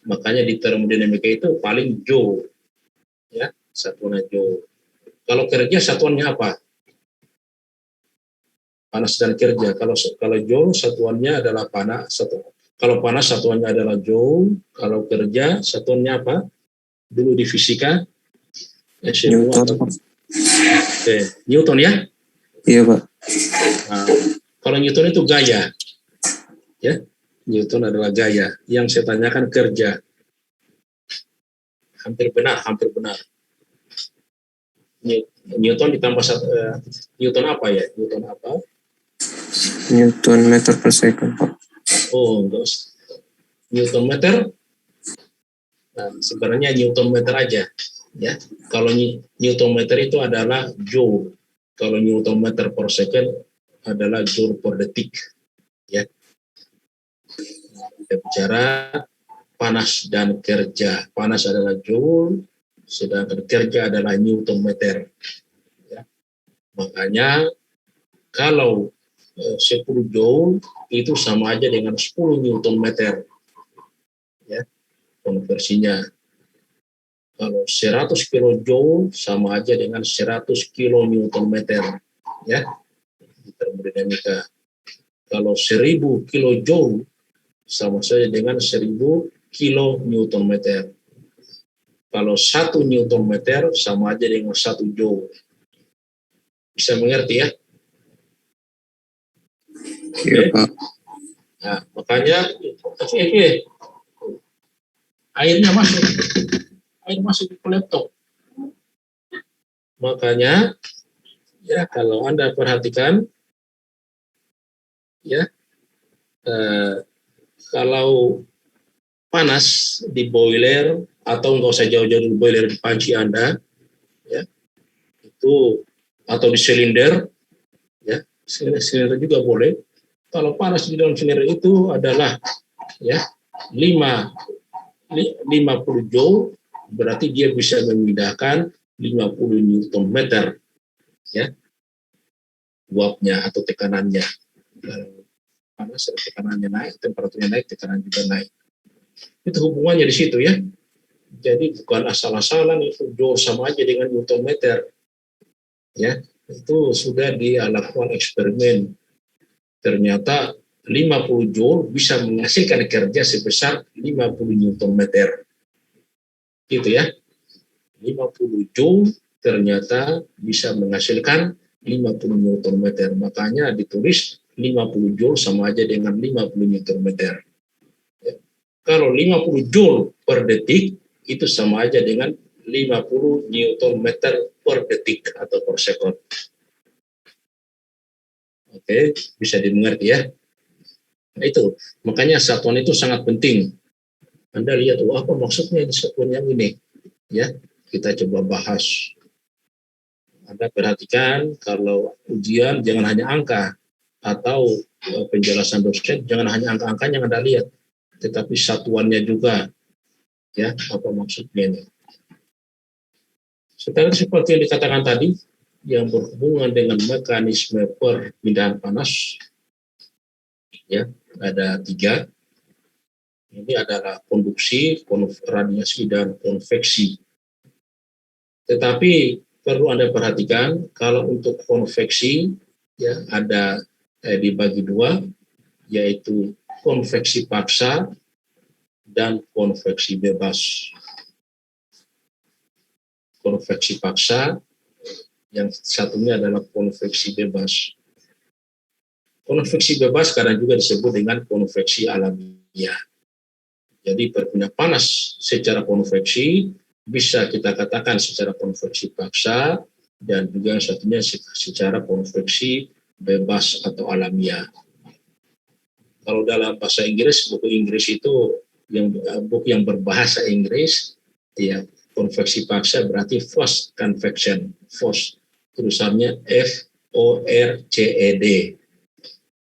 makanya di termodinamika itu paling joule. Ya, satuannya joule. Kalau kerja satuannya apa? Panas dan kerja. Kalau joule satuannya adalah panas. Kalau panas satuannya adalah joule. Kalau kerja satuannya apa? Dulu di fisika. Newton. Oke, Newton ya? Iya, Pak. Nah, kalau Newton itu gaya. Ya. Newton adalah gaya. Yang saya tanyakan kerja. Hampir benar. Newton ditambah Newton apa ya? Newton apa? Newton meter per second, Pak. Oh, enggak. Newton meter. Nah, sebenarnya Newton meter aja, ya. Kalau Newton meter itu adalah joule. Kalau Newton meter per second adalah joule per detik, ya. Nah, kita bicara panas dan kerja. Panas adalah joule, sedangkan kerja adalah Newton meter. Ya. Makanya kalau 10 joule itu sama aja dengan 10 Newton meter. Ya, konversinya. Kalau 100 kilojoule sama aja dengan 100 kilonewton meter. Ya, di termodinamika. Kalau 1000 kilojoule sama saja dengan 1000 kilonewton meter. Kalau 1 newton meter sama aja dengan 1 joule. Bisa mengerti ya? Iya, Pak. Nah, makanya airnya masuk. air masuk ke laptop. Makanya ya kalau Anda perhatikan ya kalau panas di boiler atau nggak usah jauh-jauh di boiler di panci Anda ya itu atau di silinder ya silinder juga boleh. Kalau panas di dalam silinder itu adalah ya 50 joule, berarti dia bisa memindahkan 50 Newton meter ya uapnya atau tekanannya. Panas tekanannya naik, temperaturnya naik, tekanan juga naik. Itu hubungannya di situ ya. Jadi bukan asal-asalan, itu joule sama aja dengan Newton meter. Ya, itu sudah dilakukan eksperimen. Ternyata 50 joule bisa menghasilkan kerja sebesar 50 Newton meter. Gitu ya. 50 joule ternyata bisa menghasilkan 50 Newton meter. Makanya ditulis 50 joule sama aja dengan 50 Newton meter. Ya. Kalau 50 joule per detik itu sama aja dengan 50 Newton meter per detik atau per sekon. Oke, bisa dimengerti ya. Nah itu, makanya satuan itu sangat penting. Anda lihat, apa maksudnya di satuan yang ini? Ya, kita coba bahas. Anda perhatikan kalau ujian jangan hanya angka atau penjelasan dosen jangan hanya angka-angkanya yang Anda lihat, tetapi satuannya juga. Ya, apa maksudnya ini? Sekarang seperti yang dikatakan tadi, yang berhubungan dengan mekanisme perpindahan panas, ya ada 3. Ini adalah konduksi, radiasi, dan konveksi. Tetapi perlu Anda perhatikan kalau untuk konveksi ya ada dibagi 2, yaitu konveksi paksa dan konveksi bebas. Konveksi paksa, yang satunya adalah konveksi bebas. Konveksi bebas kadang juga disebut dengan konveksi alamiah. Jadi perpindahan panas secara konveksi bisa kita katakan secara konveksi paksa dan juga yang satunya secara konveksi bebas atau alamiah. Kalau dalam bahasa Inggris, buku Inggris itu buku yang berbahasa Inggris, ya konveksi paksa berarti forced convection, forced tulisannya FORCED,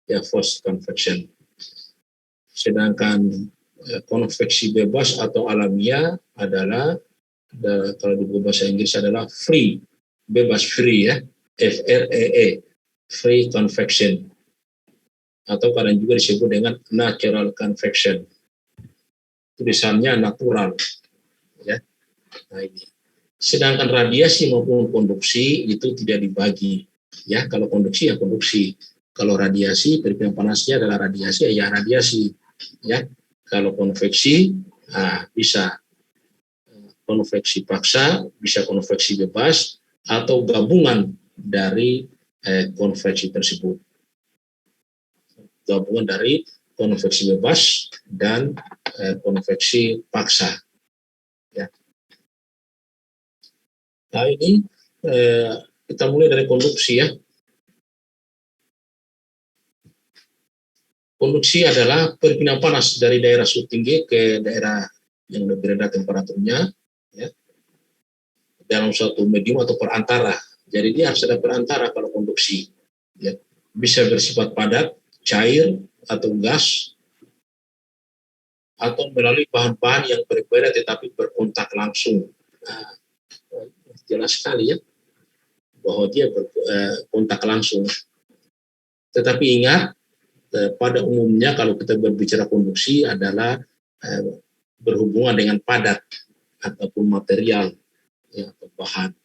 ya forced convection. Sedangkan konveksi bebas atau alamiah adalah kalau di bahasa Inggris adalah free, bebas free ya, FREE, free convection, atau kadang juga disebut dengan natural convection. Tulisannya natural ya. Nah, ini. Sedangkan radiasi maupun konduksi itu tidak dibagi. Ya, kalau konduksi ya konduksi. Kalau radiasi, perpindahan panasnya adalah radiasi ya radiasi. Ya, kalau konveksi bisa konveksi paksa, bisa konveksi bebas atau gabungan dari konveksi tersebut. Gabungan dari konveksi bebas dan konveksi paksa. Ya. Nah ini kita mulai dari konduksi ya. Konduksi adalah perpindahan panas dari daerah suhu tinggi ke daerah yang lebih rendah temperaturnya, ya, dalam suatu medium atau perantara. Jadi dia harus ada perantara kalau konduksi. Ya. Bisa bersifat padat, cair, atau gas, atau melalui bahan-bahan yang berbeda tetapi berkontak langsung. Nah, jelas sekali ya bahwa dia berkontak langsung. Tetapi ingat, pada umumnya kalau kita berbicara konduksi adalah berhubungan dengan padat ataupun material ya, atau bahan.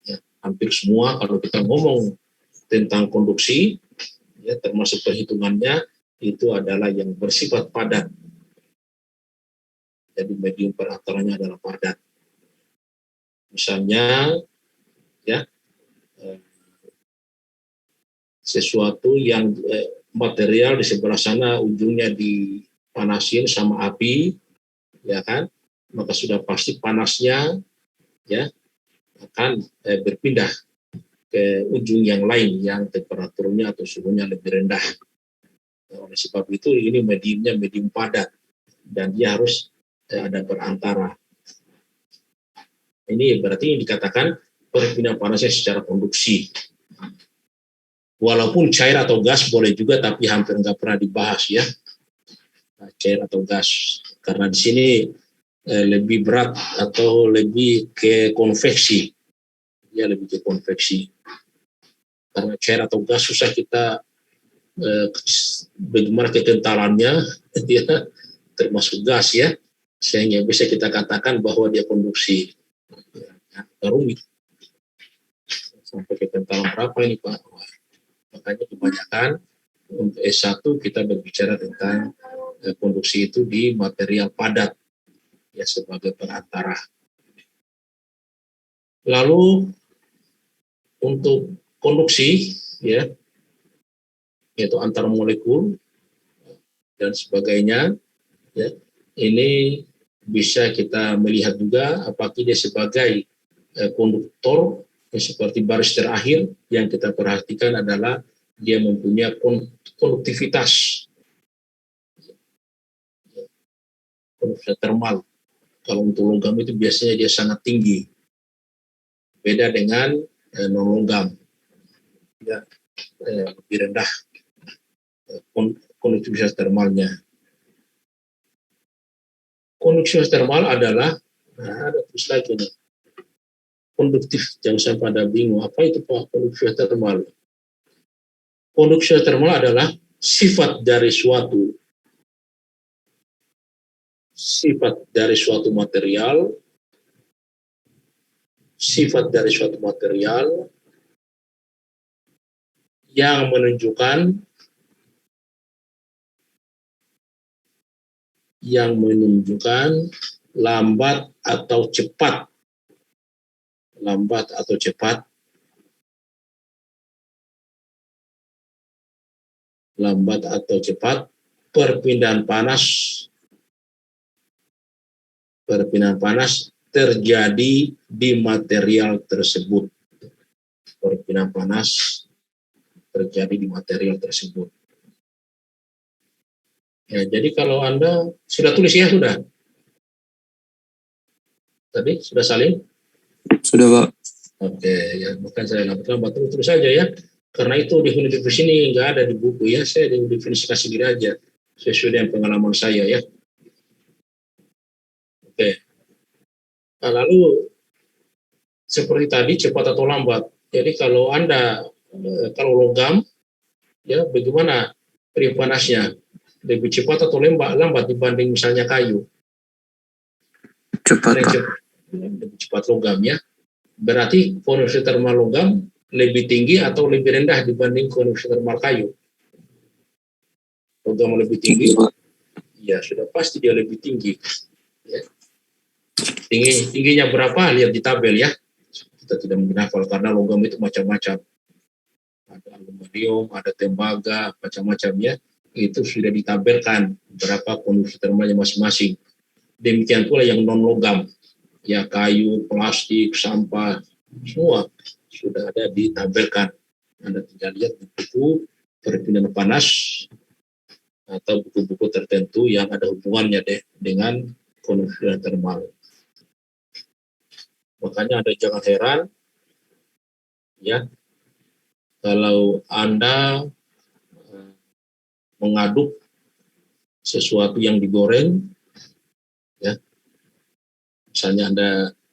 Ya, hampir semua kalau kita ngomong tentang konduksi, ya, termasuk perhitungannya itu adalah yang bersifat padat. Jadi medium perantaranya adalah padat. Misalnya, ya, sesuatu yang material di sebelah sana ujungnya dipanasin sama api, ya kan? maka sudah pasti panasnya ya akan berpindah ke ujung yang lain yang temperaturnya atau suhunya lebih rendah. Oleh sebab itu ini mediumnya medium padat dan dia harus ada perantara. Ini berarti yang dikatakan perpindahan panasnya secara konduksi. Walaupun cair atau gas boleh juga, tapi hampir nggak pernah dibahas ya. Cair atau gas, karena di sini lebih berat atau lebih ke konveksi. Ya lebih ke konveksi. Karena cair atau gas susah kita bagaimana kekentalannya, ya, termasuk gas ya, sehingga bisa kita katakan bahwa dia konduksi. Ya, rumit. Sampai kekentalan berapa ini Pak? Makanya kebanyakan untuk S1 kita berbicara tentang konduksi itu di material padat ya sebagai perantara. Lalu untuk konduksi ya yaitu antar molekul dan sebagainya ya, ini bisa kita melihat juga apakah dia sebagai konduktor ya, seperti baris terakhir yang kita perhatikan adalah dia mempunyai konduktivitas termal. Kalau untuk logam itu biasanya dia sangat tinggi, beda dengan non logam ya, lebih rendah konduktivitas termalnya. Konduktivitas termal adalah ada terus lagi nih konduktif, jangan sampai ada bingung apa itu Pak konduktivitas termal. Konduktivitas termal adalah sifat dari suatu material, yang menunjukkan lambat atau cepat perpindahan panas terjadi di material tersebut. Perpindahan panas terjadi di material tersebut. Ya, jadi kalau Anda sudah tulis ya, sudah? Tadi sudah salin? Sudah, Pak. Oke, ya bukan saya lambat terus saja ya. Karena itu definisi ini nggak ada di buku ya, saya definisikan sendiri aja sesuai dengan pengalaman saya ya. Oke. Nah, lalu seperti tadi cepat atau lambat. Jadi kalau Anda kalau logam ya bagaimana perpindahan panasnya? Lebih cepat atau lambat dibanding misalnya kayu? Cepat, Pak. Lebih cepat logam ya. Berarti konduktivitas termal logam lebih tinggi atau lebih rendah dibanding konduktivitas termal kayu? Logam lebih tinggi? Ya sudah pasti dia lebih tinggi. Ya. Tingginya berapa? Lihat di tabel ya. Kita tidak menghafal karena logam itu macam-macam. Ada aluminium, ada tembaga, macam-macam ya. Itu sudah ditabelkan berapa konduktivitas termalnya masing-masing. Demikian pula yang non logam, ya kayu, plastik, sampah, semua sudah ada ditabelkan. Anda tinggal lihat di buku perpindahan panas atau buku-buku tertentu yang ada hubungannya dengan konduktivitas termal. Makanya Anda jangan heran, ya, kalau Anda mengaduk sesuatu yang digoreng, ya, misalnya Anda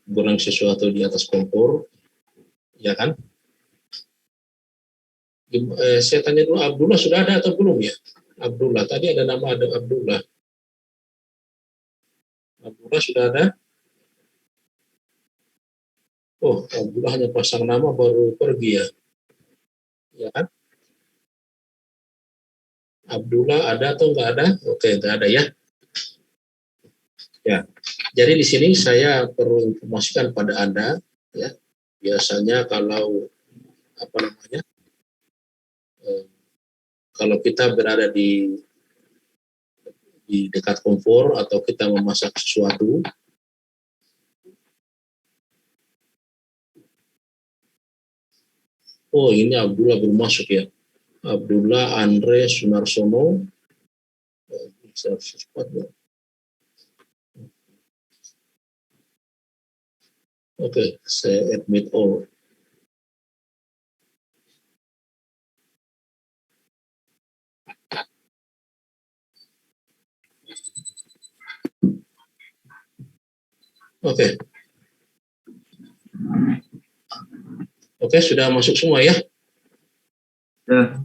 goreng sesuatu di atas kompor, ya kan? Saya tanya dulu, Abdullah sudah ada atau belum ya? Abdullah, tadi ada nama ada Abdullah. Abdullah sudah ada? Oh, Abdullah hanya pasang nama baru pergi ya? Ya kan? Abdullah ada atau enggak ada? Oke, enggak ada ya. Ya, jadi di sini saya perlu informasikan pada Anda, ya, biasanya kalau kalau kita berada di dekat kompor atau kita memasak sesuatu, Oh, ini Abdullah belum masuk ya. Abdullah Andre Sunarsono. Bisa cepat ya. Oke, saya admit all. Oke. Oke, sudah masuk semua ya? Ya.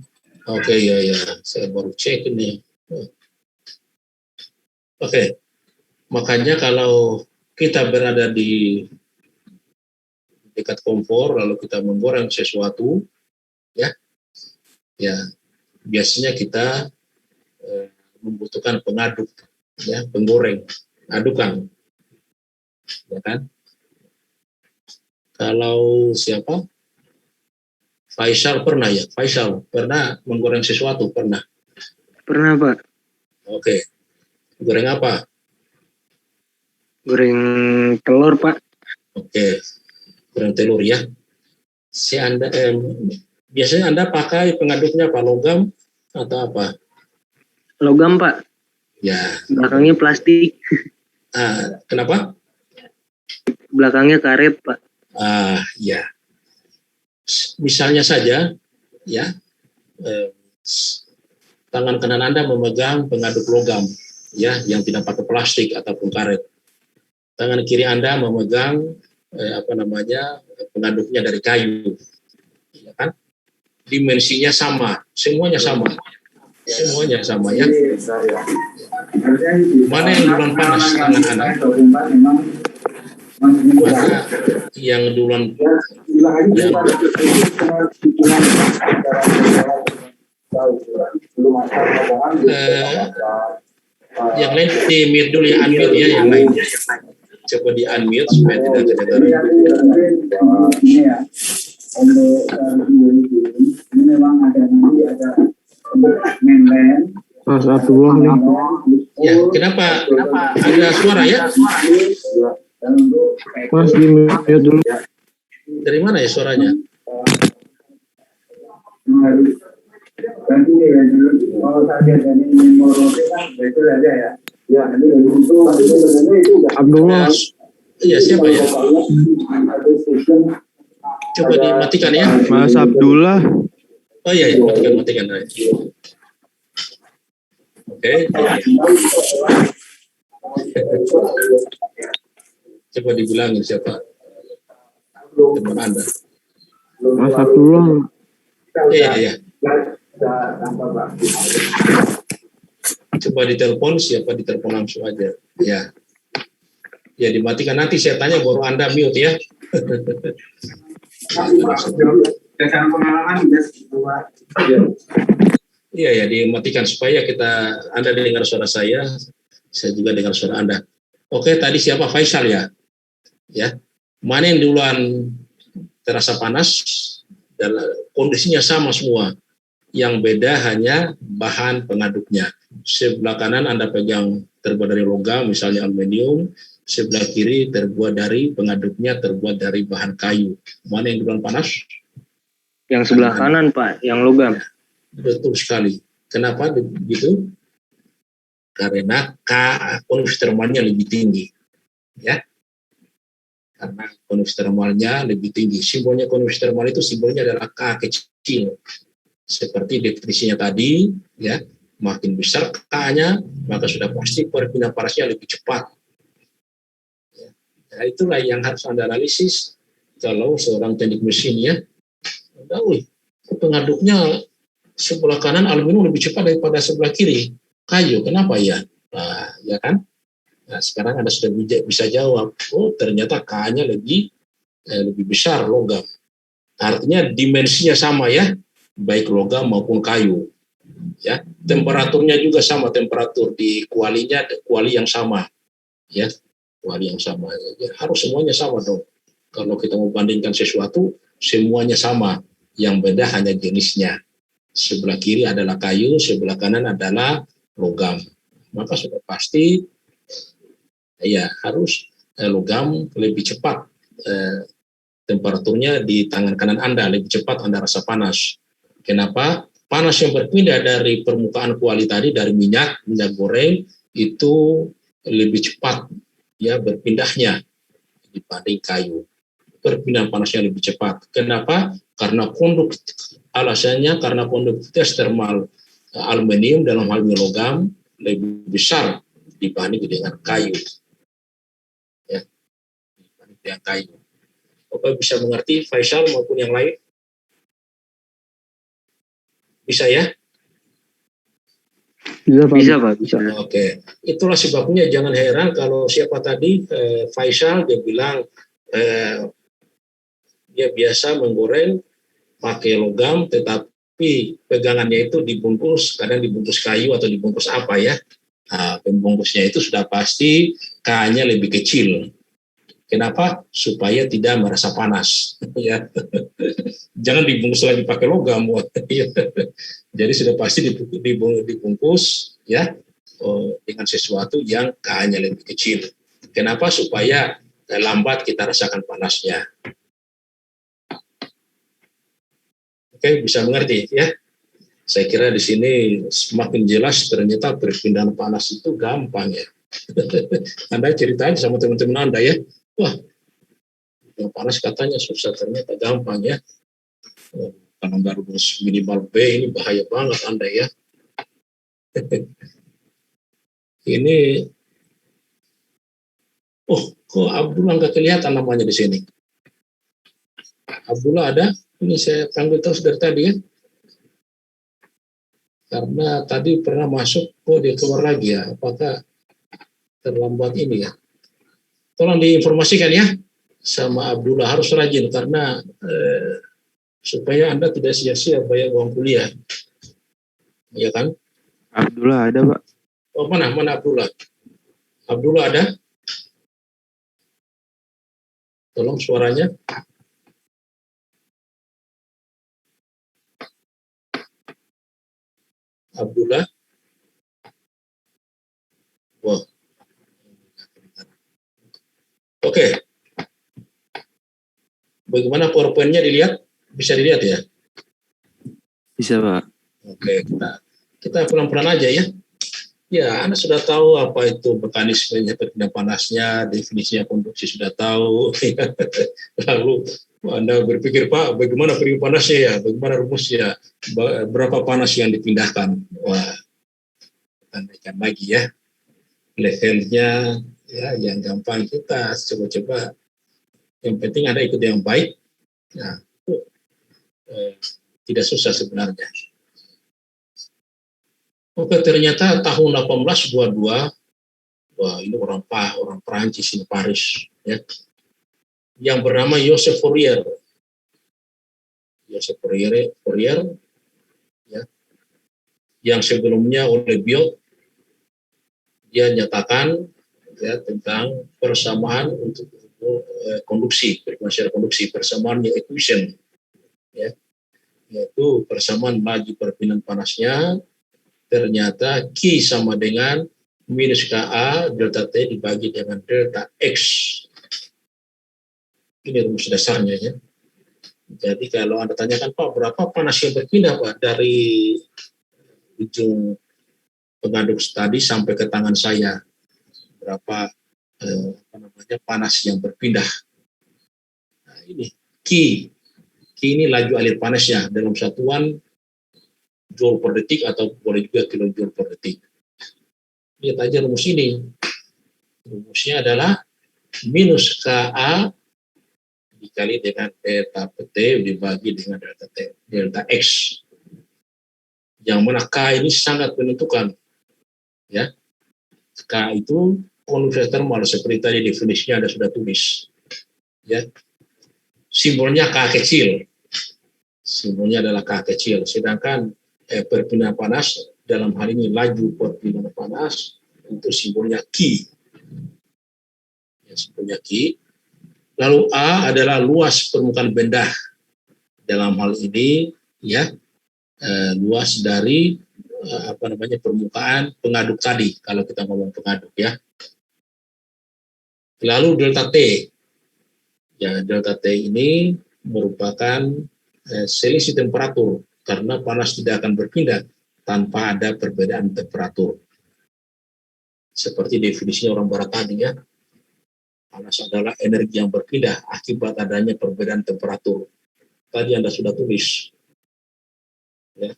Oke, ya. Saya baru cek ini. Oke. Makanya kalau kita berada di dekat kompor, lalu kita menggoreng sesuatu, ya biasanya kita membutuhkan pengaduk, ya, penggoreng, adukan, ya kan? Kalau siapa? Faisal pernah ya? Faisal pernah menggoreng sesuatu? Pernah? Pernah, Pak. Oke. Goreng apa? Goreng telur, Pak. Oke. Goreng telur ya. Biasanya Anda pakai pengaduknya apa? Logam atau apa? Logam, Pak. Ya. Belakangnya plastik. Kenapa? Belakangnya karet, Pak. Ya. Misalnya saja, ya, tangan kanan Anda memegang pengaduk logam, ya, yang tidak pakai plastik ataupun karet. Tangan kiri Anda memegang pengaduknya dari kayu, ya kan? Dimensinya sama, semuanya sama, ya. Mana yang duluan panas tangan Anda? Mana yang duluan yang lain di mute dulu ya, unmute ya yang lain. Coba di unmute supaya tidak kedengaran. Ini memang ada mainland. Mas Abdullah nih. Ya, kenapa ada suara ya? Mas di mute dulu. Dari mana ya suaranya? Kalau saja dari memori kan itu aja ya. Ya, itu Abdullah. Iya, siapa ya? Coba dimatikan ya. Mas Abdullah. Oh iya, matikan. Oke. Coba dibilangin siapa teman Anda. Mas Abdullah. Iya. Coba ditelepon, siapa ditelepon langsung aja. Ya. Ya dimatikan, nanti saya tanya baru Anda mute ya. Iya ya, dimatikan supaya Anda dengar suara saya juga dengar suara Anda. Oke, tadi siapa? Faisal ya? Ya. Mana yang duluan terasa panas? Dan kondisinya sama semua. Yang beda hanya bahan pengaduknya. Sebelah kanan Anda pegang terbuat dari logam, misalnya aluminium. Sebelah kiri terbuat dari pengaduknya terbuat dari bahan kayu. Mana yang duluan panas? Yang sebelah kanan, Pak, yang logam. Betul sekali. Kenapa begitu? Karena konduksi termalnya lebih tinggi. Ya. Karena konduksi termalnya lebih tinggi. Simbolnya konduksi termal itu simbolnya adalah K kecil. Seperti definisinya tadi, ya, makin besar K-nya, maka sudah pasti perpindahan panasnya lebih cepat. Ya. Nah, itulah yang harus Anda analisis kalau seorang teknik mesin ya. Pengaduknya sebelah kanan aluminium lebih cepat daripada sebelah kiri kayu. Kenapa ya? Nah, ya kan? Nah, sekarang Anda sudah bisa jawab. Oh, ternyata K-nya lebih besar logam. Artinya dimensinya sama ya, baik logam maupun kayu. Ya, temperaturnya juga sama, temperatur di kuali yang sama. Ya, kuali yang sama. Ya, harus semuanya sama dong. Kalau kita mau bandingkan sesuatu, semuanya sama. Yang beda hanya jenisnya. Sebelah kiri adalah kayu, sebelah kanan adalah logam. Maka sudah pasti ya harus logam lebih cepat temperaturnya di tangan kanan Anda, lebih cepat Anda rasa panas. Kenapa? Panas yang berpindah dari permukaan kuali tadi, dari minyak goreng, itu lebih cepat ya berpindahnya dibanding kayu. Perpindahan panasnya lebih cepat. Kenapa? Karena alasannya karena konduktivitas termal aluminium dalam hal ini logam lebih besar dibanding dengan kayu. Ya, dibanding dengan kayu. Bapak bisa mengerti, Faisal maupun yang lain? Bisa ya? Bisa Pak, bisa. Oke, itulah sebabnya jangan heran kalau siapa tadi Faisal dia bilang dia biasa menggoreng pakai logam, tetapi pegangannya itu dibungkus, kadang dibungkus kayu atau dibungkus apa ya. Nah, pembungkusnya itu sudah pasti K-nya lebih kecil. Kenapa? Supaya tidak merasa panas. Ya, jangan dibungkus lagi pakai logam. Jadi sudah pasti dibungkus ya dengan sesuatu yang K-nya lebih kecil. Kenapa? Supaya lambat kita rasakan panasnya. Oke, bisa mengerti ya? Saya kira di sini semakin jelas ternyata perpindahan panas itu gampang ya. Anda ceritain sama teman-teman Anda ya. Wah, yang panas katanya susah, ternyata gampang ya. Kalau nggak rumus minimal B ini bahaya banget Anda ya. Ini, kok Abdullah nggak kelihatan namanya di sini? Abdullah ada? Ini saya panggil terus dari tadi ya. Karena tadi pernah masuk, dia keluar lagi ya. Apakah terlambat ini ya? Tolong diinformasikan ya sama Abdullah, harus rajin karena supaya Anda tidak sia-sia bayar uang kuliah. Ya kan? Abdullah ada, Pak. Oh, mana Abdullah? Abdullah ada? Tolong suaranya. Abdullah. Wah. Oke. Bagaimana PowerPoint-nya dilihat? Bisa dilihat ya? Bisa, Pak. Oke, kita pelan-pelan aja ya. Ya, Anda sudah tahu apa itu mekanismenya perpindahan panasnya, definisinya konduksi sudah tahu. Lalu Anda berpikir, Pak, bagaimana perpindahan panasnya ya? Bagaimana rumusnya? Berapa panas yang dipindahkan? Wah, andaikan lagi ya. Levelnya ya yang gampang kita coba-coba. Yang penting Anda ikut yang baik. Nah, tidak susah sebenarnya. Oke, ternyata tahun 1822, wah ini orang Perancis ini Paris, ya, yang bernama Joseph Fourier. Joseph Fourier, ya, yang sebelumnya oleh Biot, dia nyatakan ya tentang persamaan untuk konduksi, persamaan equation, ya, yaitu persamaan laju perpindahan panasnya. Ternyata Q sama dengan minus KA delta T dibagi dengan delta X. Ini rumus dasarnya ya. Jadi kalau Anda tanyakan, Pak, berapa panas yang berpindah, Pak, dari ujung pengaduk tadi sampai ke tangan saya? Berapa panas yang berpindah? Nah, ini Q ini laju alir panasnya dalam satuan joule per detik atau boleh juga kilojoule per detik. Lihat aja rumus ini. Rumusnya adalah minus KA dikali dengan delta T dibagi dengan delta X. Yang mana K ini sangat menentukan. Ya. K itu konduksi termal seperti tadi definisinya Anda sudah tulis. Ya. Simbolnya K kecil. Simbolnya adalah K kecil. Sedangkan perpindahan panas dalam hal ini laju perpindahan panas itu simbolnya Q. Ya, simbolnya Q. Lalu A adalah luas permukaan benda. Dalam hal ini ya luas dari permukaan pengaduk tadi kalau kita ngomong pengaduk ya. Lalu delta T Ya, delta T ini merupakan selisih temperatur karena panas tidak akan berpindah tanpa ada perbedaan temperatur. Seperti definisinya orang barat tadi ya, panas adalah energi yang berpindah akibat adanya perbedaan temperatur. Tadi Anda sudah tulis, ya,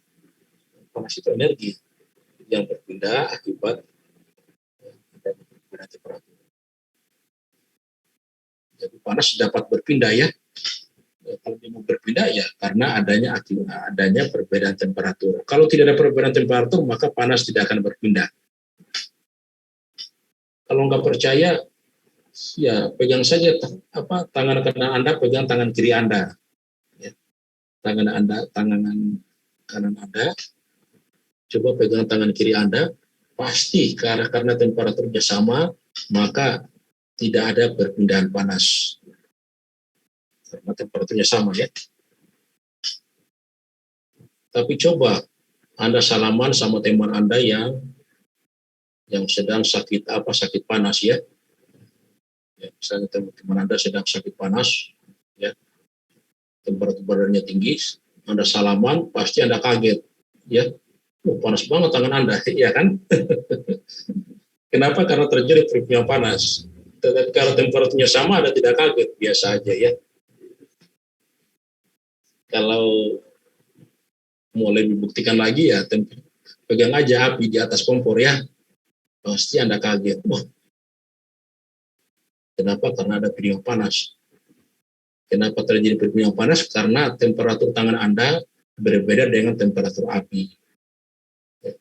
panas itu energi yang berpindah akibat adanya perbedaan temperatur. Jadi panas dapat berpindah ya. Kalau dia mau berpindah ya karena adanya perbedaan temperatur. Kalau tidak ada perbedaan temperatur maka panas tidak akan berpindah. Kalau nggak percaya, ya pegang saja tangan kanan Anda, pegang tangan kiri Anda. Ya. Tangan kanan Anda, coba pegang tangan kiri Anda, pasti karena temperaturnya sama, maka tidak ada perpindahan panas. Karena temperaturnya sama ya. Tapi coba Anda salaman sama teman Anda yang sedang sakit panas ya. Ya, misalnya teman Anda sedang sakit panas, ya, temperatur badannya tinggi, Anda salaman, pasti Anda kaget, ya, panas banget tangan Anda, ya kan? Kenapa? Karena terjadi perpindahan panas. Tetapi kalau temperaturnya sama, Anda tidak kaget, biasa aja ya. Kalau mau lebih buktikan lagi ya, pegang aja api di atas kompor ya, pasti Anda kaget. Wah, kenapa? Karena ada perpindahan panas. Kenapa terjadi perpindahan panas? Karena temperatur tangan Anda berbeda dengan temperatur api. Ya.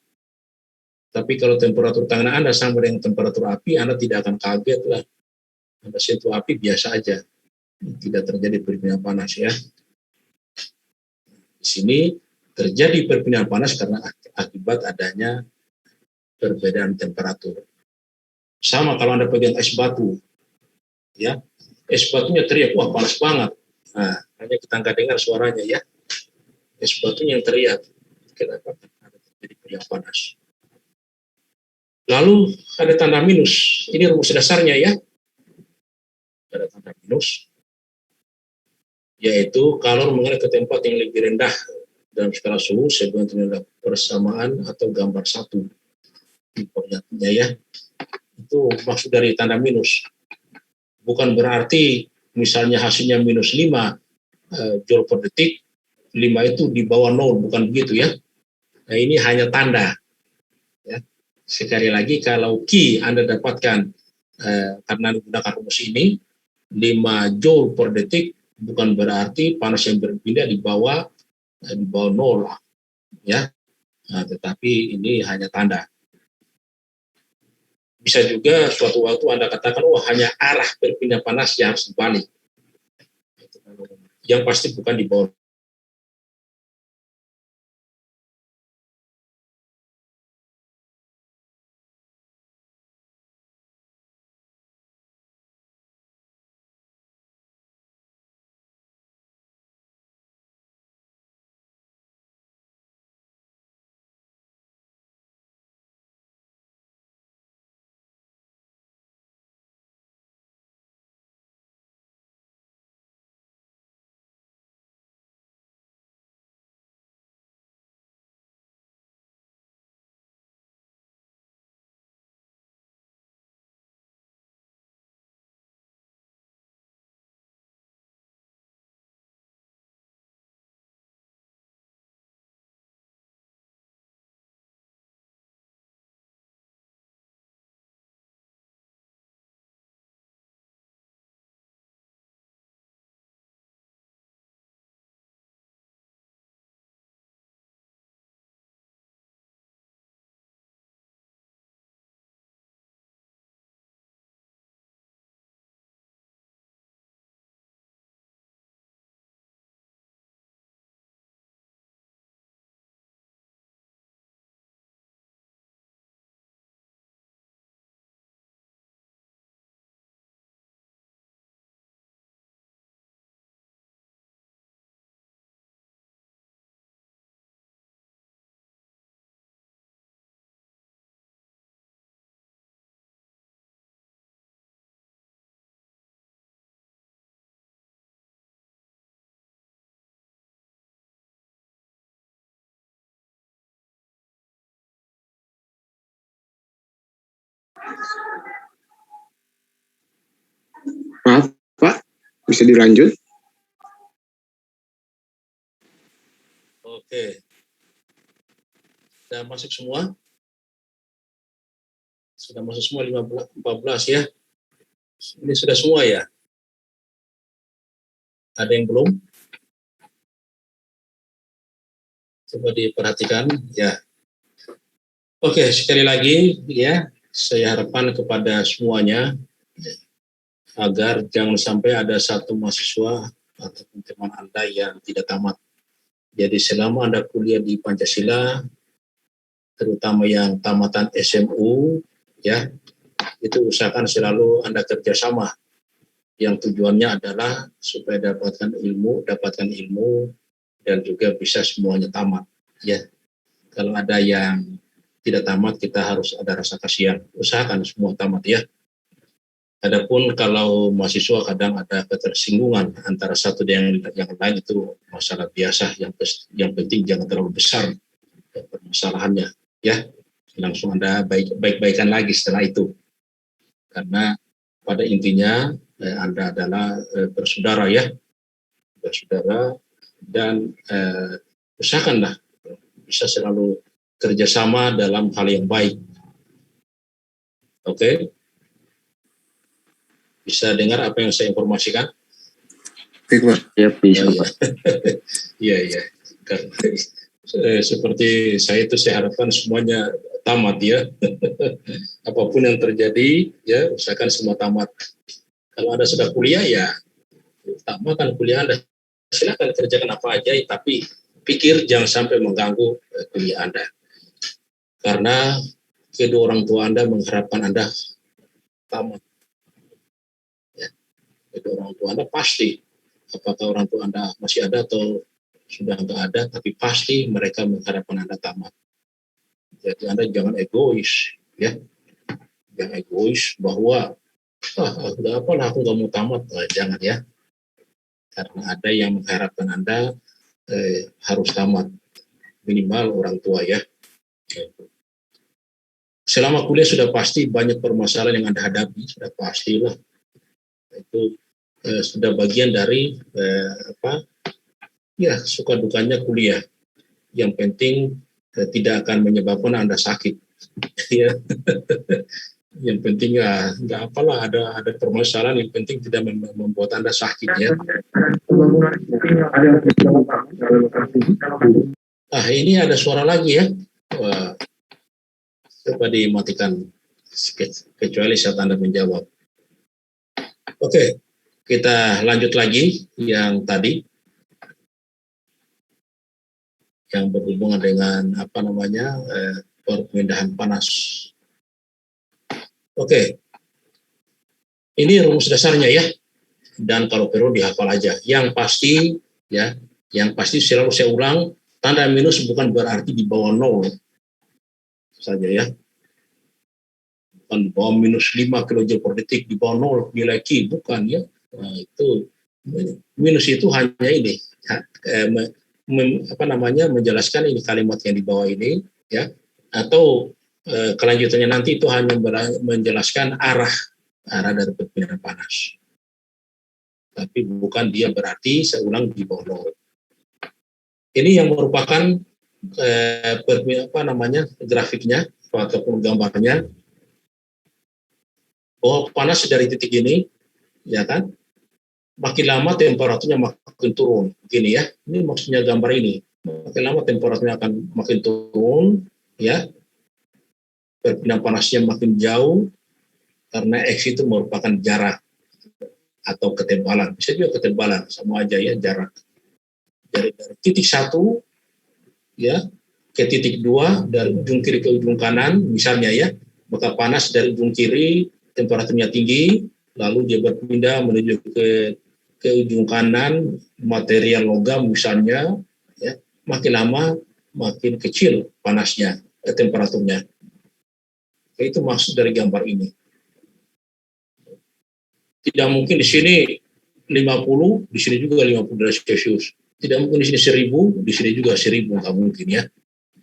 Tapi kalau temperatur tangan Anda sama dengan temperatur api, Anda tidak akan kaget lah. Anda sentuh api biasa aja. Tidak terjadi perpindahan panas ya. Di sini terjadi perpindahan panas karena akibat adanya perbedaan temperatur. Sama kalau Anda pegang es batu, ya, es batunya teriak, wah panas banget. Nah, hanya kita nggak dengar suaranya ya. Es batunya yang teriak. Kenapa? Ada terjadi perpindahan panas. Lalu ada tanda minus. Ini rumus dasarnya ya. Ada tanda minus, yaitu kalau mengarah ke tempat yang lebih rendah dalam skala suhu sebagai tanda persamaan atau gambar satu di koordinatnya ya. Itu maksud dari tanda minus. Bukan berarti misalnya hasilnya minus 5 joule per detik, 5 itu di bawah 0, bukan begitu ya. Nah ini hanya tanda. Ya. Sekali lagi kalau Q Anda dapatkan karena menggunakan rumus ini, 5 joule per detik bukan berarti panas yang berpindah di bawah 0 ya. Nah, tetapi ini hanya tanda. Bisa juga suatu waktu Anda katakan, oh hanya arah berpindah panas yang harus dibalik. Yang pasti bukan di bawah Maaf, Pak. Bisa dilanjut? Oke. Sudah masuk semua? Sudah masuk semua 14 ya? Ini sudah semua ya? Ada yang belum? Coba diperhatikan ya. Oke, sekali lagi ya, saya harapkan kepada semuanya agar jangan sampai ada satu mahasiswa atau teman Anda yang tidak tamat. Jadi selama Anda kuliah di Pancasila, terutama yang tamatan SMU, ya, itu usahakan selalu Anda kerjasama. Yang tujuannya adalah supaya dapatkan ilmu, dan juga bisa semuanya tamat. Ya, kalau ada yang tidak tamat, kita harus ada rasa kasihan. Usahakan semua tamat ya. Adapun kalau mahasiswa kadang ada ketersinggungan antara satu dengan yang lain, itu masalah biasa. Yang penting jangan terlalu besar permasalahannya, ya. Langsung Anda baik-baikan lagi setelah itu. Karena pada intinya Anda adalah bersaudara ya, bersaudara, dan usahakanlah bisa selalu kerjasama dalam hal yang baik. Oke? Bisa dengar apa yang saya informasikan? Baik, Pak. Ya, bisa, Pak. Iya. Seperti saya itu, saya harapkan semuanya tamat ya. Apapun yang terjadi, ya usahakan semua tamat. Kalau Anda sudah kuliah, ya tamatkan kuliah Anda. Silakan kerjakan apa aja, tapi pikir jangan sampai mengganggu kuliah Anda. Karena kedua orang tua Anda mengharapkan Anda tamat. Kedua orang tua Anda pasti, apakah orang tua Anda masih ada atau sudah enggak ada, tapi pasti mereka mengharapkan Anda tamat. Jadi Anda jangan egois, ya. Jangan egois bahwa udah apalah aku nggak mau tamat, jangan ya. Karena ada yang mengharapkan Anda harus tamat, minimal orang tua ya. Selama kuliah sudah pasti banyak permasalahan yang Anda hadapi, sudah pastilah. Itu sudah bagian dari suka dukanya kuliah. Yang penting tidak akan menyebabkan Anda sakit. Ya. Yang penting nggak apalah, ada permasalahan, yang penting tidak membuat Anda sakit ya. Ini ada suara lagi ya. Coba dimatikan kecuali saat Anda menjawab. Oke, kita lanjut lagi yang tadi, yang berhubungan dengan perpindahan panas. Oke, ini rumus dasarnya ya, dan kalau perlu dihafal aja. Yang pasti selalu saya ulang, tanda minus bukan berarti di bawah 0 saja ya. Bukan di bawah minus 5 kJ per detik, di bawah 0 nilai Q, bukan ya. Nah, itu minus itu hanya ini menjelaskan ini kalimat yang di bawah ini ya, atau kelanjutannya nanti itu hanya menjelaskan arah dari perpindahan panas, tapi bukan dia berarti saya ulang di bawah 0. Ini yang merupakan grafiknya ataupun gambarnya, bahwa panas dari titik ini ya kan, makin lama temperaturnya makin turun, begini ya. Ini maksudnya gambar ini. Makin lama temperaturnya akan makin turun, ya. Perpindahan panasnya makin jauh, karena X itu merupakan jarak atau ketebalan. Bisa juga ketebalan, sama aja ya, jarak. Dari titik 1, ya, ke titik 2, dari ujung kiri ke ujung kanan, misalnya ya, maka panas dari ujung kiri, temperaturnya tinggi, lalu dia berpindah menuju ke ujung kanan, material logam misalnya, ya, makin lama makin kecil panasnya, temperaturnya. Itu maksud dari gambar ini. Tidak mungkin di sini 50, di sini juga 50 derajat Celcius. Tidak mungkin di sini 1000, di sini juga 1000, nggak mungkin ya.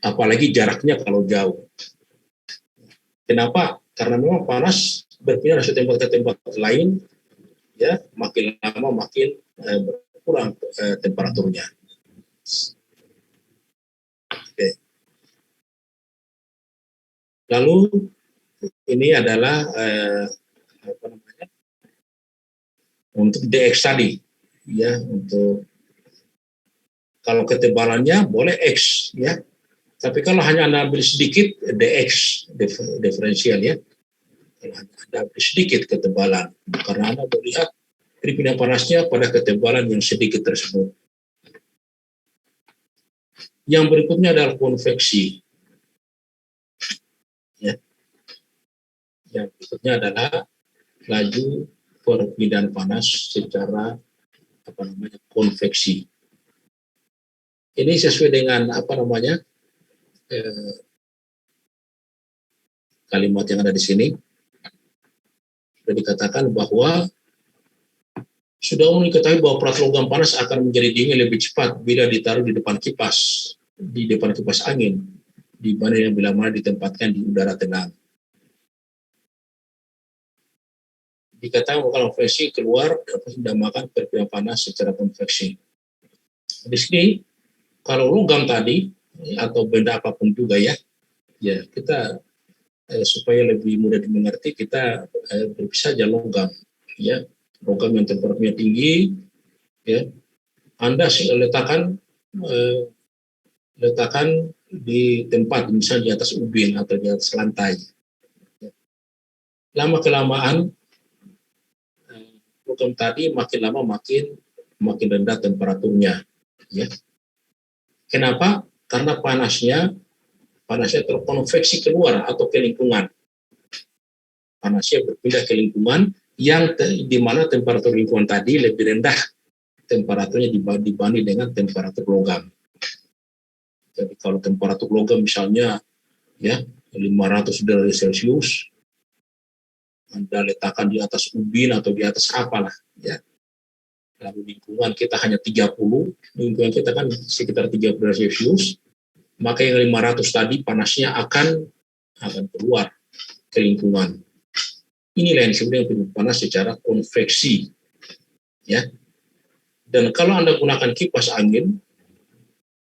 Apalagi jaraknya kalau jauh. Kenapa? Karena memang panas berpindah dari tempat ke tempat lain, ya makin lama makin berkurang temperaturnya. Oke. Lalu ini adalah untuk DX tadi, ya untuk kalau ketebalannya boleh X, ya. Tapi kalau hanya Anda ambil sedikit, DX, diferensial, ya. Kalau Anda ambil sedikit ketebalan, karena Anda melihat perpindahan panasnya pada ketebalan yang sedikit tersebut. Yang berikutnya adalah konveksi. Ya. Yang berikutnya adalah laju perpindahan panas secara konveksi. Ini sesuai dengan kalimat yang ada di sini. Sudah dikatakan bahwa sudah umum diketahui bahwa plat logam panas akan menjadi dingin lebih cepat bila ditaruh di depan kipas angin dibanding bila mana ditempatkan di udara tenang. Dikatakan bahwa konveksi keluar dapat mendambakan perpindahan panas secara konveksi. Di sini kalau logam tadi atau benda apapun juga ya kita supaya lebih mudah dimengerti kita berpisah saja logam, ya logam yang temperaturnya tinggi, ya Anda letakkan di tempat misalnya di atas ubin atau di atas lantai. Lama kelamaan logam tadi makin lama makin rendah temperaturnya, ya. Kenapa? Karena panasnya terkonveksi keluar atau ke lingkungan. Panasnya berpindah ke lingkungan yang di mana temperatur lingkungan tadi lebih rendah temperaturnya dibanding dengan temperatur logam. Jadi kalau temperatur logam misalnya ya 500 derajat Celcius, Anda letakkan di atas ubin atau di atas apalah, ya. Lalu lingkungan kita hanya 30, lingkungan kita kan sekitar 30 derajat Celcius, maka yang 500 tadi panasnya akan keluar ke lingkungan. Inilah yang disebut dengan panas secara konveksi, ya. Dan kalau Anda gunakan kipas angin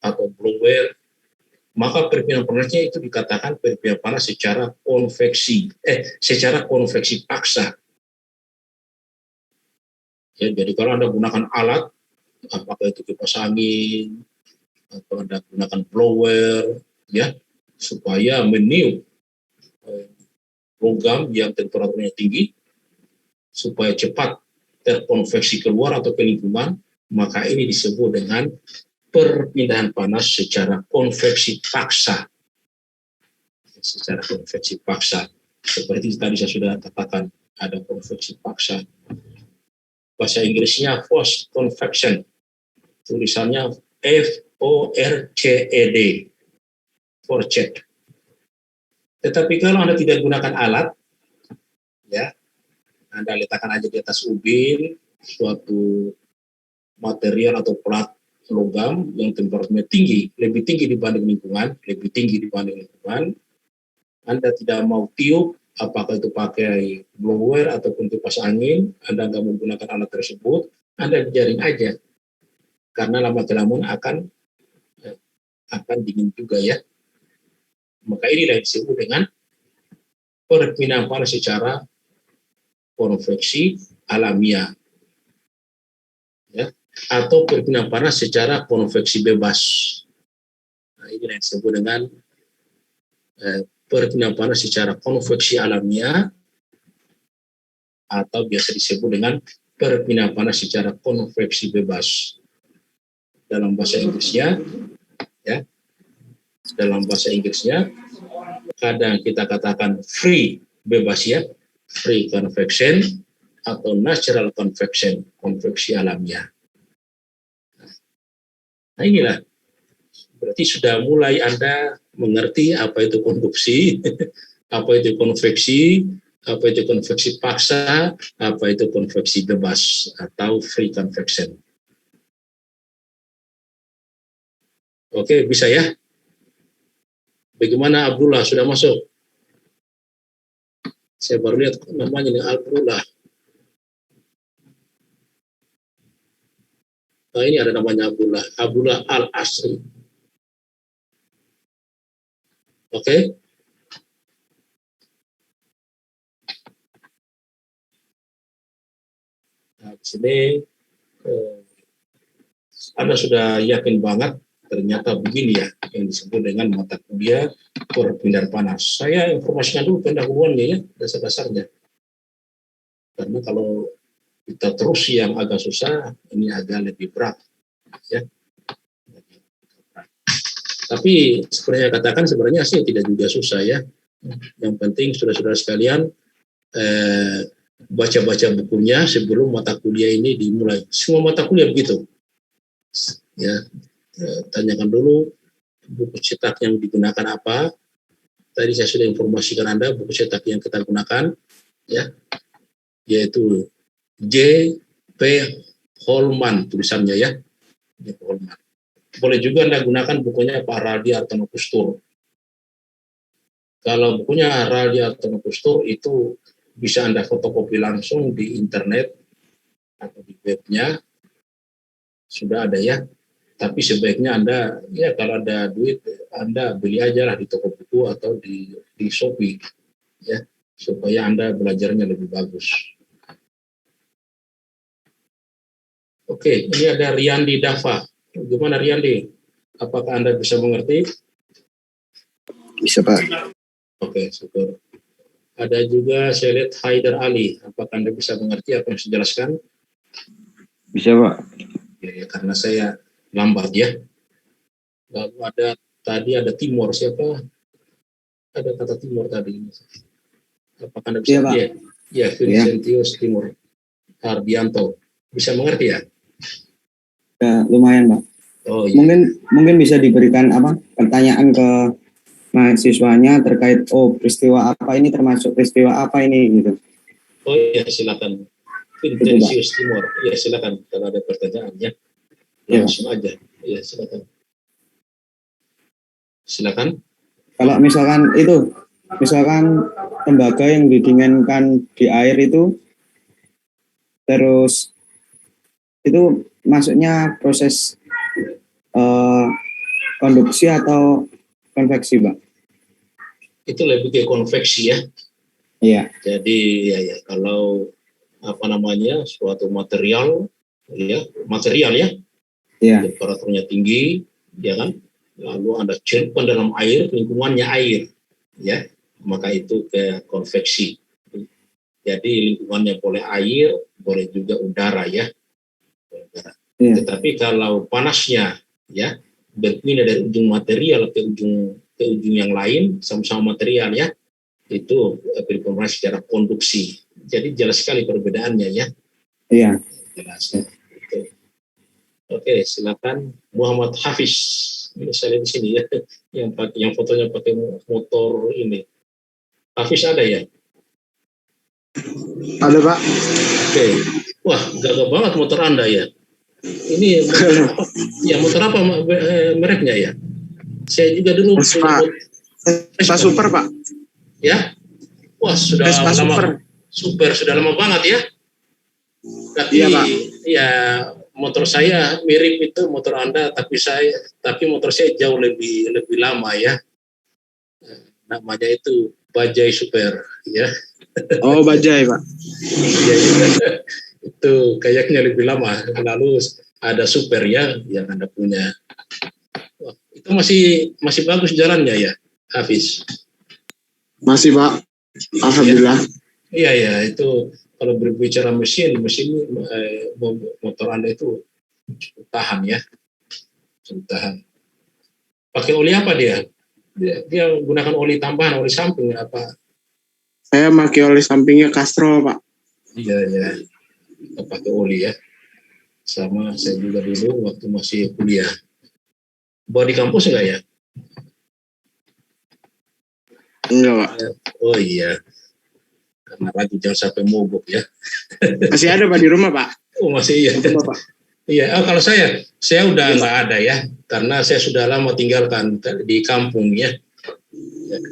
atau blower, maka perpindahan panasnya itu dikatakan perpindahan panas secara konveksi paksa. Ya, jadi kalau Anda gunakan alat, apakah itu kipas angin, atau Anda gunakan blower, ya, supaya meniup logam yang temperaturnya tinggi, supaya cepat terkonveksi keluar atau ke lingkungan, maka ini disebut dengan perpindahan panas secara konveksi paksa. Secara konveksi paksa. Seperti tadi saya sudah katakan, ada konveksi paksa. Bahasa Inggrisnya forced convection. Tulisannya FORCED. Forced. Tetapi kalau Anda tidak gunakan alat, ya, Anda letakkan aja di atas ubin suatu material atau plat logam yang temperaturnya tinggi, lebih tinggi dibanding lingkungan, Anda tidak mau tiup, apakah itu pakai blower ataupun kipas angin, Anda nggak menggunakan alat tersebut, Anda biarin aja, karena lama-kelamaan akan dingin juga, ya. Maka inilah yang disebut dengan perpindahan panas secara konveksi alamiah, ya, atau perpindahan panas secara konveksi bebas. Nah, ini yang disebut dengan perpindahan panas secara konveksi alamiah, atau biasa disebut dengan perpindahan panas secara konveksi bebas. Dalam bahasa Inggrisnya, ya, kadang kita katakan free, bebas, ya, free convection atau natural convection, konveksi alamiah. Nah, inilah berarti sudah mulai Anda mengerti apa itu konduksi, apa itu konveksi, apa itu konveksi paksa, apa itu konveksi bebas atau free convection. Oke, bisa ya? Bagaimana Abdullah, sudah masuk? Saya baru lihat namanya ini Abdullah. Nah, ini ada namanya Abdullah Al-Asri. Oke. Nah, di sini Anda sudah yakin banget ternyata begini ya yang disebut dengan mata kuliah perpindahan panas. Saya informasikan dulu pendahuluannya ya, dasar-dasarnya. Karena kalau kita terus yang agak susah, ini agak lebih berat ya. Tapi sebenarnya katakan sebenarnya sih tidak juga susah ya. Yang penting saudara-saudara sekalian baca-baca bukunya sebelum mata kuliah ini dimulai. Semua mata kuliah begitu. Ya, tanyakan dulu buku cetak yang digunakan apa. Tadi saya sudah informasikan Anda buku cetak yang kita gunakan ya, yaitu J.P. Holman tulisannya ya. J.P. Holman. Boleh juga Anda gunakan bukunya Pak Raldi Hartono Kustur. Kalau bukunya Raldi Hartono Kustur itu bisa Anda fotokopi langsung di internet atau di webnya, sudah ada ya. Tapi sebaiknya Anda, ya kalau ada duit, Anda beli aja lah di toko buku atau di Shopee, ya, supaya Anda belajarnya lebih bagus. Oke, ini ada Riyandi Dava. Gimana Riyandi? Apakah Anda bisa mengerti? Bisa, Pak. Oke, syukur. Ada juga saya lihat Haidar Ali. Apakah Anda bisa mengerti apa yang saya jelaskan? Bisa, Pak. Ya, karena saya lambat ya. Lalu ada Timur, siapa? Ada kata Timur tadi. Apakah Anda bisa? Ya, Vincentius Timur Ardianto. Bisa mengerti ya? Ya, lumayan, Pak. Oh, iya. Mungkin bisa diberikan pertanyaan ke mahasiswanya terkait peristiwa apa ini, termasuk peristiwa apa ini gitu. Oh iya, silakan. Vincentius Timur. Ya, silakan kalau ada pertanyaan ya. Langsung aja. Ya, silakan. Silakan. Kalau misalkan tembaga yang didinginkan di air itu, terus itu masuknya proses konduksi atau konveksi, Pak? Itu lebih ke konveksi ya. Iya. Jadi ya kalau suatu material ya, Iya. temperaturnya tinggi, ya kan? Lalu Anda celupkan dalam air, lingkungannya air, ya, maka itu ke konveksi. Jadi lingkungannya boleh air, boleh juga udara ya. Iya. Tetapi kalau panasnya ya berpindah dari ujung material ke ujung yang lain, sama-sama material ya, itu berpengaruh secara konduksi. Jadi jelas sekali perbedaannya ya. Iya. Jelas. Oke, silakan Muhammad Hafiz. Ini saya lihat di sini ya, yang fotonya pakai motor ini. Hafiz ada ya? Ada, Pak. Oke. Wah, gagah banget motor Anda ya. Ini motor apa mereknya ya? Saya juga dulu Vespa Super, Pak. Ya? Wah, sudah Vespa lama. Super, sudah lama banget ya. Tapi iya, Pak. Ya motor saya mirip itu motor Anda, tapi motor saya jauh lebih lama ya. Namanya itu Bajaj Super ya. Oh, Bajaj, Pak. Iya. Itu kayaknya lebih lama. Lalu ada Super ya yang Anda punya. Wah, itu masih bagus jalannya ya, Hafiz. Masih, Pak. Alhamdulillah. Iya, itu kalau berbicara mesin motor Anda itu cukup tahan ya. Cukup tahan. Pakai oli apa dia? Dia gunakan oli tambahan, oli samping apa? Saya pakai oli sampingnya Castrol, Pak. Iya. Kita pakai oli ya. Sama saya juga dulu waktu masih kuliah. Bawa di kampus enggak ya? Enggak, Pak. Oh iya. Karena lagi jangan sampai mogok ya. Masih ada, Pak, di rumah, Pak. Oh, masih iya. Pak. Iya, kalau saya udah nggak ada ya, karena saya sudah lama tinggalkan di kampung ya.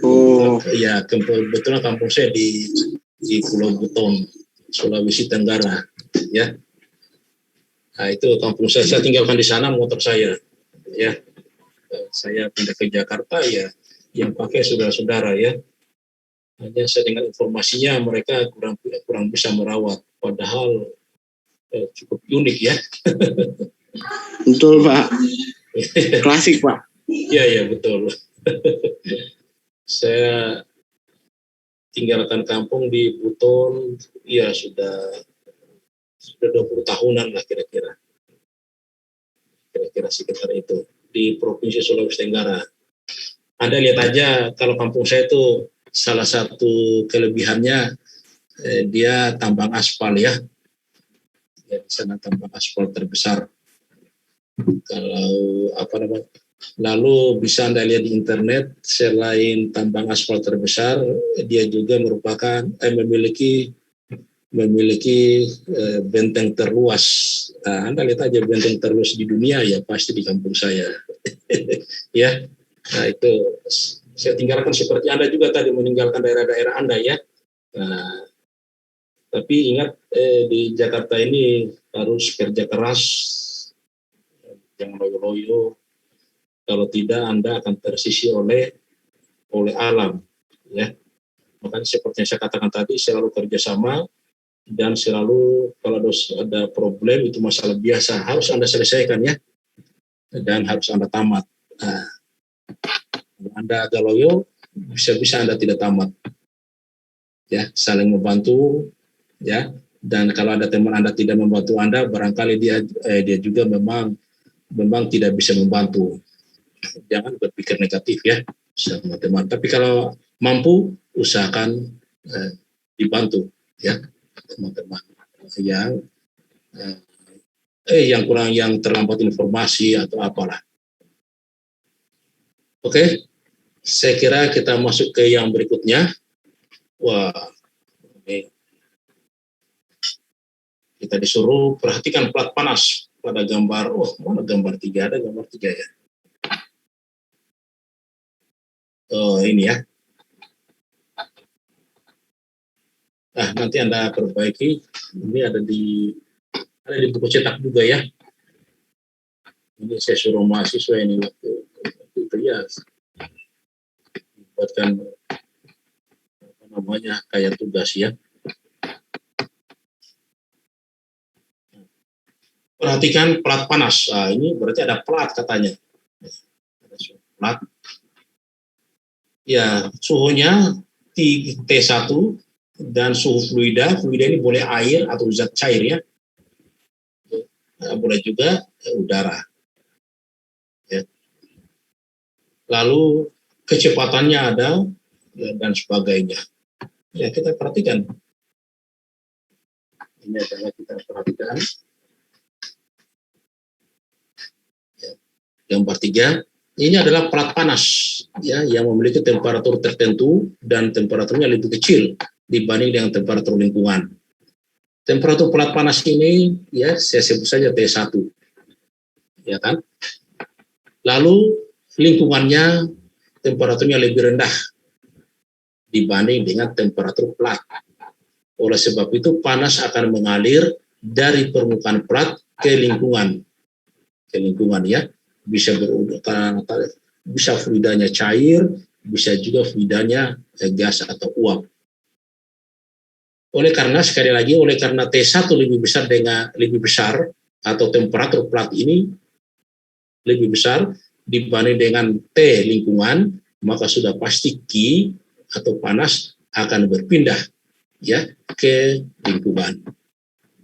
Oh. Iya, kebetulan kampung saya di di Pulau Buton, Sulawesi Tenggara, ya. Nah, itu kampung saya tinggalkan di sana motor saya, ya. Saya pindah ke Jakarta, ya, yang pakai saudara-saudara, ya. Hanya saya dengar informasinya mereka kurang bisa merawat, padahal cukup unik, ya. Betul, Pak. Klasik, Pak. Iya, betul. Saya tinggalkan kampung di Buton, ya sudah 20 tahunan lah kira-kira sekitar itu, di Provinsi Sulawesi Tenggara. Anda lihat aja, kalau kampung saya itu salah satu kelebihannya dia tambang aspal, ya. Di sana tambang aspal terbesar. Kalau lalu bisa Anda lihat di internet, selain tambang aspal terbesar, dia juga merupakan memiliki benteng terluas. Nah, Anda lihat aja benteng terluas di dunia, ya pasti di kampung saya. Ya, nah itu saya tinggalkan seperti Anda juga tadi meninggalkan daerah-daerah Anda, ya. Nah, tapi ingat di Jakarta ini harus kerja keras, jangan loyo-loyo. Kalau tidak Anda akan tersisih oleh alam, ya. Makanya seperti yang saya katakan tadi, selalu kerjasama dan selalu kalau ada problem itu masalah biasa harus Anda selesaikan, ya, dan harus Anda tamat. Nah, kalau Anda agak loyo, bisa-bisa Anda tidak tamat, ya. Saling membantu, ya. Dan kalau ada teman Anda tidak membantu Anda, barangkali dia juga memang tidak bisa membantu. Jangan berpikir negatif, ya, sama teman. Tapi kalau mampu, usahakan dibantu, ya, teman-teman yang terlambat informasi atau apalah. Oke, saya kira kita masuk ke yang berikutnya. Wah, ini kita disuruh perhatikan plat panas pada gambar. Oh, mana gambar 3? Ada gambar 3, ya. Oh, ini, ya. Nah, nanti Anda perbaiki. Ini ada di buku cetak juga, ya. Ini saya suruh mahasiswa ini waktu itu, ya, buatkan kayak tugas, ya. Perhatikan plat panas. Nah, ini berarti ada plat katanya. Ada plat. Ya, suhunya T1 dan suhu fluida ini boleh air atau zat cair, ya. Boleh juga udara. Ya. Lalu kecepatannya ada, ya, dan sebagainya. Ya, kita perhatikan. Ini adalah kita perhatikan. Ya. Gambar 3. Ini adalah plat panas, ya, yang memiliki temperatur tertentu dan temperaturnya lebih kecil dibanding dengan temperatur lingkungan. Temperatur plat panas ini, ya, saya sebut saja T1, ya kan. Lalu lingkungannya temperaturnya lebih rendah dibanding dengan temperatur plat. Oleh sebab itu panas akan mengalir dari permukaan plat ke lingkungan, ya. Bisa bisa fluidanya cair, bisa juga fluidanya gas atau uap. Oleh karena T1 lebih besar atau temperatur plat ini lebih besar dibanding dengan T lingkungan, maka sudah pasti Q atau panas akan berpindah, ya, ke lingkungan.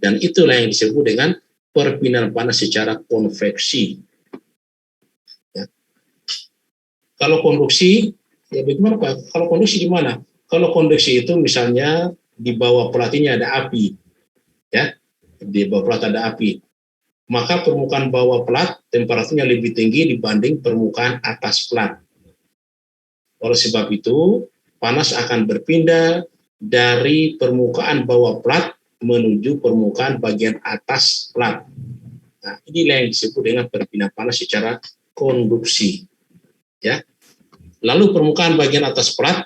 Dan itulah yang disebut dengan perpindahan panas secara konveksi. Kalau konduksi, ya bagaimana Pak? Kalau konduksi di mana? Kalau konduksi itu misalnya di bawah plat ini ada api, ya, di bawah plat ada api. Maka permukaan bawah plat temperaturnya lebih tinggi dibanding permukaan atas plat. Oleh sebab itu, panas akan berpindah dari permukaan bawah plat menuju permukaan bagian atas plat. Nah, inilah yang disebut dengan perpindahan panas secara konduksi, ya. Lalu permukaan bagian atas plat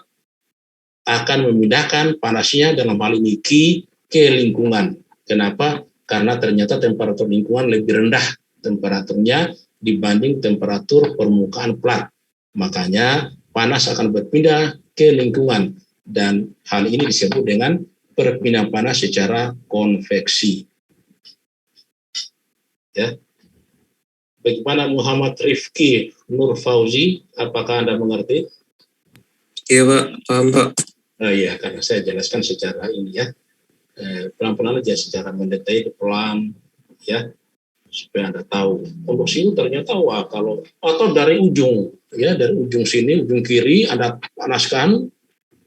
akan memindahkan panasnya dalam hal ini Q ke lingkungan. Kenapa? Karena ternyata temperatur lingkungan lebih rendah temperaturnya dibanding temperatur permukaan plat. Makanya panas akan berpindah ke lingkungan dan hal ini disebut dengan perpindahan panas secara konveksi. Ya. Bagaimana Muhammad Rifki Nur Fauzi? Apakah Anda mengerti? Iya Pak, paham Pak. Iya, karena saya jelaskan secara ini ya, pelan-pelan aja, secara mendetail, pelan, ya, supaya Anda tahu. Konduksi itu ternyata kalau atau dari ujung, ya, dari ujung sini, ujung kiri Anda panaskan,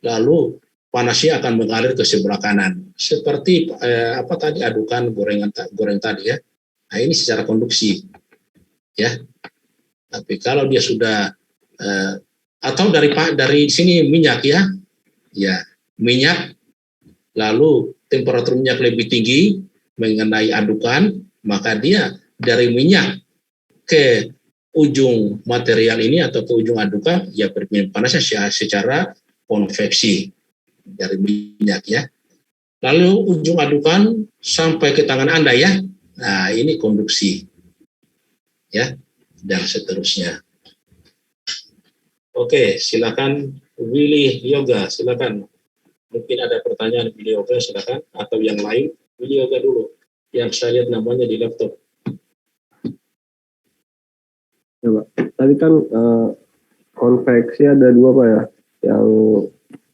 lalu panasnya akan mengalir ke sebelah kanan, seperti apa tadi adukan goreng tadi ya. Nah ini secara konduksi, ya. Tapi kalau dia sudah atau dari sini minyak ya. Ya, minyak, lalu temperatur minyak lebih tinggi mengenai adukan, maka dia dari minyak ke ujung material ini atau ke ujung adukan, ya perpindahan panasnya secara konveksi dari minyak ya. Lalu ujung adukan sampai ke tangan Anda ya, nah ini konduksi ya, dan seterusnya. Oke, silakan Willy Yoga, silakan. Mungkin ada pertanyaan Willy Yoga, silakan. Atau yang lain, Willy Yoga dulu. Yang saya lihat namanya di laptop. Ya Pak, tadi kan konveksi ada dua Pak ya. Yang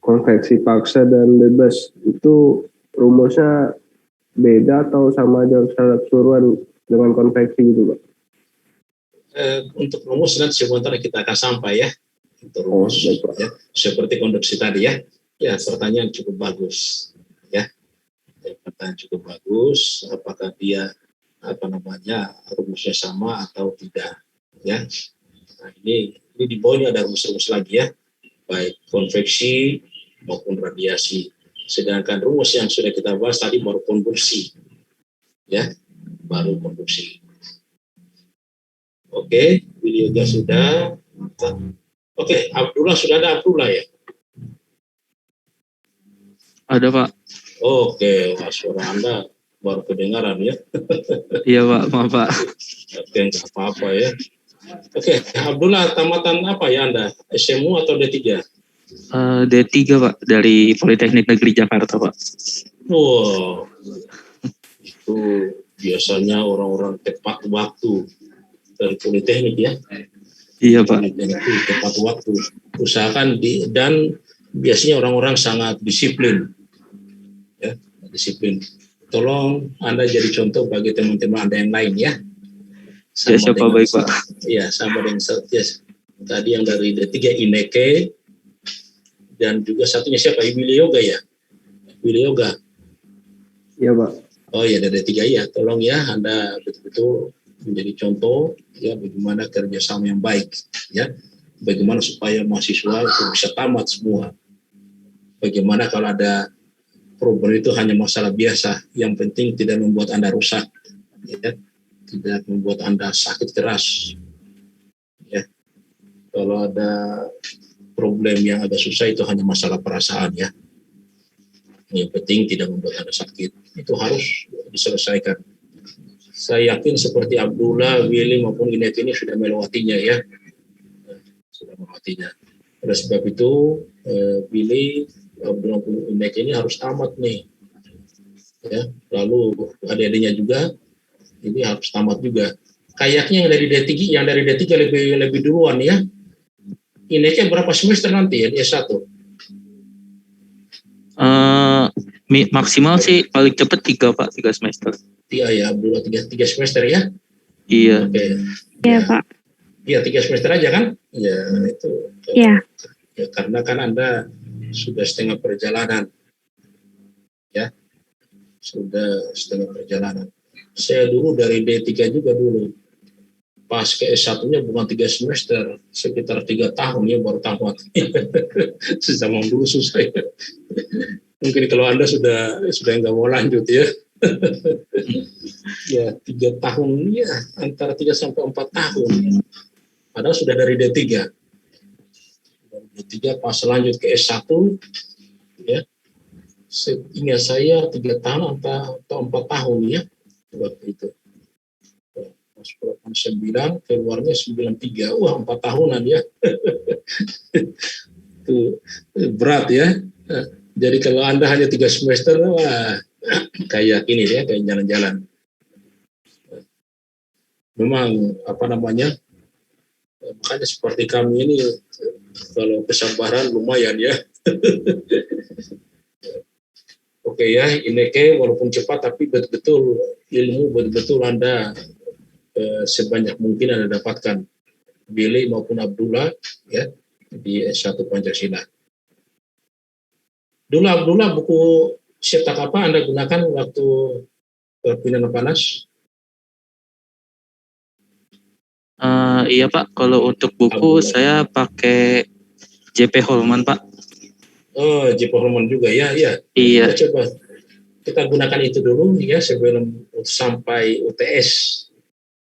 konveksi paksa dan bebas. Itu rumusnya beda atau sama aja secara keseluruhan dengan konveksi gitu Pak? Untuk rumus nanti sebentar kita akan sampai ya. Terus ya, seperti konduksi tadi ya. Ya, pertanyaan cukup bagus ya. Pertanyaan cukup bagus, apakah dia rumusnya sama atau tidak ya. Nah, ini di bawah ini ada rumus-rumus lagi ya, baik konveksi maupun radiasi. Sedangkan rumus yang sudah kita bahas tadi baru konduksi ya, baru konduksi. Oke, video juga sudah. Oke, Abdullah sudah ada Abdullah ya? Ada Pak. Oke, suara Anda baru kedengaran ya? Iya Pak, maaf Pak. Oke, nggak apa-apa ya. Oke, Abdullah tamatan apa ya Anda? SMU atau D3? D3 Pak, dari Politeknik Negeri Jakarta Pak. Wow, itu biasanya orang-orang tepat waktu dari Politeknik ya? Iya Pak. Tepat waktu. Usahakan dan biasanya orang-orang sangat disiplin. Ya, disiplin. Tolong Anda jadi contoh bagi teman-teman Anda yang lain ya. Ya, siapa baik Pak. Iya, sama dengan yes. Tadi yang dari D3 Ineke dan juga satunya siapa? Willy Yoga ya? Willy Yoga. Iya Pak. Oh iya, dari D3 ya. Tolong ya Anda betul-betul menjadi contoh ya bagaimana kerjasama yang baik ya, bagaimana supaya mahasiswa itu bisa tamat semua, bagaimana kalau ada problem itu hanya masalah biasa, yang penting tidak membuat Anda rusak ya, tidak membuat Anda sakit keras ya. Kalau ada problem yang agak susah itu hanya masalah perasaan ya, yang penting tidak membuat Anda sakit, itu harus diselesaikan. Saya yakin seperti Abdullah, Willy maupun Inek ini sudah melewatinya ya, sudah melewatinya. Oleh sebab itu Willy, Abdullah maupun Inek ini harus tamat nih, ya. Lalu adik-adiknya juga ini harus tamat juga. Kayaknya yang dari D3 lebih duluan ya. Ineknya berapa semester nanti ya di S1? Maksimal sih paling cepat 3 Pak, 3 semester. Iya ya, Abdullah 3 semester ya? Iya. Oke. Iya Pak. Iya 3 semester aja kan? Ya itu. Iya. Ya, karena kan Anda sudah setengah perjalanan, ya, sudah setengah perjalanan. Saya dulu dari D3 juga dulu, pas ke S1-nya bukan 3 semester, sekitar 3 tahun ya baru tamat. Zaman dulu susah ya. Mungkin kalau Anda sudah nggak mau lanjut ya. Ya 3 tahun ya, antara 3 sampai 4 tahun. Padahal sudah dari D3. Dari D3 pas lanjut ke S1 ya. Ingat saya 3 tahun atau 4 tahun ya waktu itu. Masuk 89, keluarnya 93. Wah, 4 tahunan ya. Itu berat ya. Jadi kalau Anda hanya 3 semester, wah, kayak ini ya, kayak jalan-jalan. Memang apa namanya? Makanya seperti kami ini kalau kesabaran lumayan ya. Oke ya, Ineke walaupun cepat tapi betul-betul ilmu betul-betul Anda sebanyak mungkin Anda dapatkan. Billy maupun Abdullah ya di S1 Pancasila. Dulu Abdullah, buku cetak apa Anda gunakan waktu pindah panas? Iya Pak, kalau untuk buku Abdullah. saya pakai JP Holman Pak. Oh, JP Holman juga ya, ya. Iya. Kita coba kita gunakan itu dulu ya sebelum sampai UTS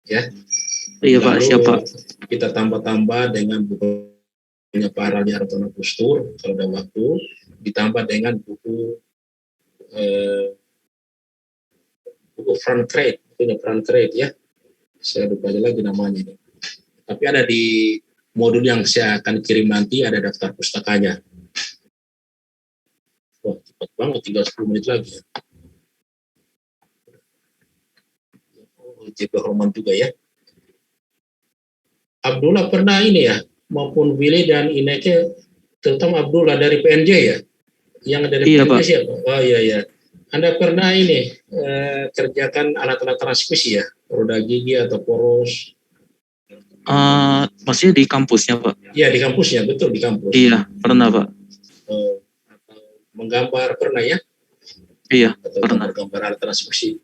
ya. Iya Pak, Lalu siapa? kita tambah-tambah dengan bukunya Pak Rali Hartono Kustur kalau ada waktu, ditambah dengan buku Frank Craig, punya Frank Craig ya. Saya lupa lagi namanya ini. Tapi ada di modul yang saya akan kirim nanti, ada daftar pustakanya. Wah, cepat banget, tinggal 10 menit lagi ya. JP Holman juga ya. Abdullah pernah ini ya, maupun Willy dan Ineke, terutama Abdullah dari PNJ ya? Yang dari Iya, PNJ Pak. siapa? Oh iya, iya. Anda pernah ini, kerjakan alat-alat transmisi ya? Roda gigi atau poros? Maksudnya di kampusnya Pak? Iya, di kampusnya, betul di kampus. Iya, pernah Pak. Atau menggambar pernah ya? Iya, atau pernah. gambar alat transmisi.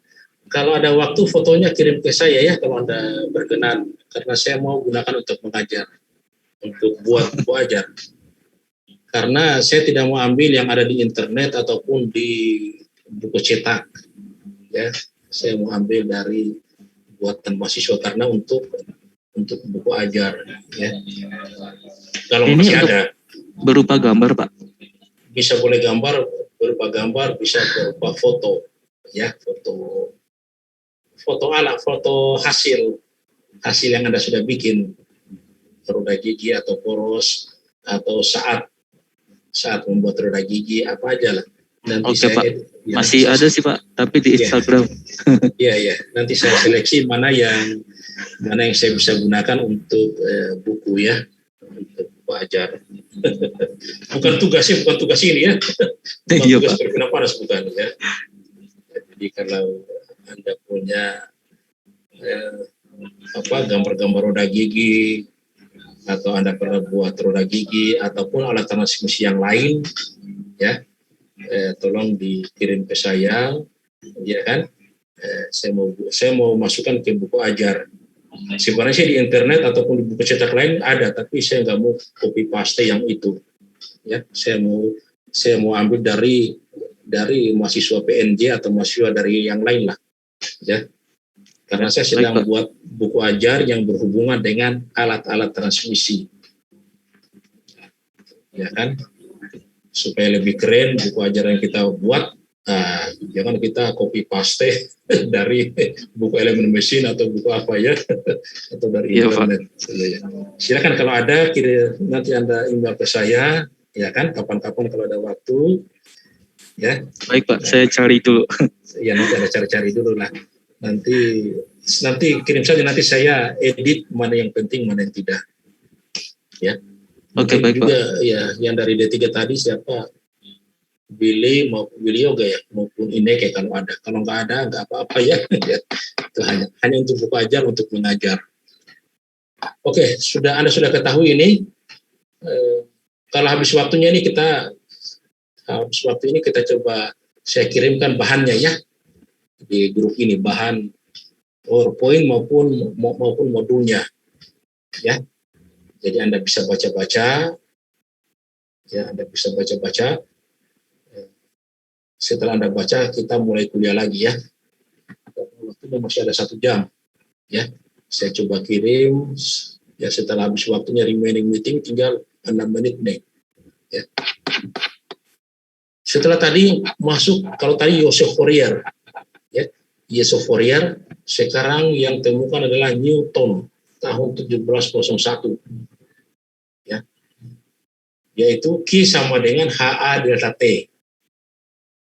Kalau ada waktu fotonya kirim ke saya ya kalau Anda berkenan, karena saya mau gunakan untuk mengajar, untuk buat buku ajar. Karena saya tidak mau ambil yang ada di internet ataupun di buku cetak, ya. Saya mau ambil dari buatan mahasiswa karena untuk buku ajar, ya. Kalau Ini masih untuk ada, berupa gambar Pak? bisa boleh gambar, berupa gambar, bisa berupa foto, ya, foto alat, foto hasil yang Anda sudah bikin, roda gigi atau poros, atau saat membuat roda gigi, apa aja lah. Nanti Oke saya, Pak, ya, masih ada sih Pak, tapi di Instagram. Iya, iya. Nanti saya seleksi mana yang saya bisa gunakan untuk buku ya, untuk buku ajar. bukan tugas ini ya, bukan Iya, tugas Pak. berguna panas bukan ya. Jadi kalau Anda punya gambar-gambar roda gigi, atau Anda pernah buat roda gigi ataupun alat transmisi yang lain ya, tolong dikirim ke saya ya kan. Saya mau masukkan ke buku ajar. Sebenarnya sih di internet ataupun di buku cetak lain ada, tapi saya nggak mau copy paste yang itu ya. Saya mau ambil dari mahasiswa PNJ atau mahasiswa dari yang lain lah ya. Karena saya sedang buat buku ajar yang berhubungan dengan alat-alat transmisi. Ya kan? Supaya lebih keren buku ajar yang kita buat, jangan kita copy paste dari buku elemen mesin atau buku apa ya, atau dari internet. Silakan kalau ada, nanti Anda email ke saya, ya kan? Kapan-kapan kalau ada waktu. Ya. Baik Pak, saya cari dulu. Ya nanti ada cari-cari dulu lah. Nanti kirim saja, nanti saya edit mana yang penting mana yang tidak ya. Oke, baik juga, Pak. Ya yang dari D3 tadi siapa, Billy maupun Willy Yoga ya, maupun Ineke kalau ada, kalau nggak ada nggak apa-apa ya. Itu hanya untuk buku ajar, untuk mengajar. Oke, Anda sudah ketahui ini. Kalau habis waktunya ini kita coba saya kirimkan bahannya ya di grup ini, bahan PowerPoint maupun modulnya ya. Jadi Anda bisa baca-baca ya, setelah Anda baca kita mulai kuliah lagi ya. Waktunya masih ada 1 jam ya. Saya coba kirim ya, setelah habis waktunya remaining meeting tinggal 6 menit nih ya. Setelah tadi masuk, kalau tadi Joseph Fourier, ya, Joseph Fourier, sekarang yang temukan adalah Newton tahun 1701, ya, yaitu Q sama dengan HA delta T.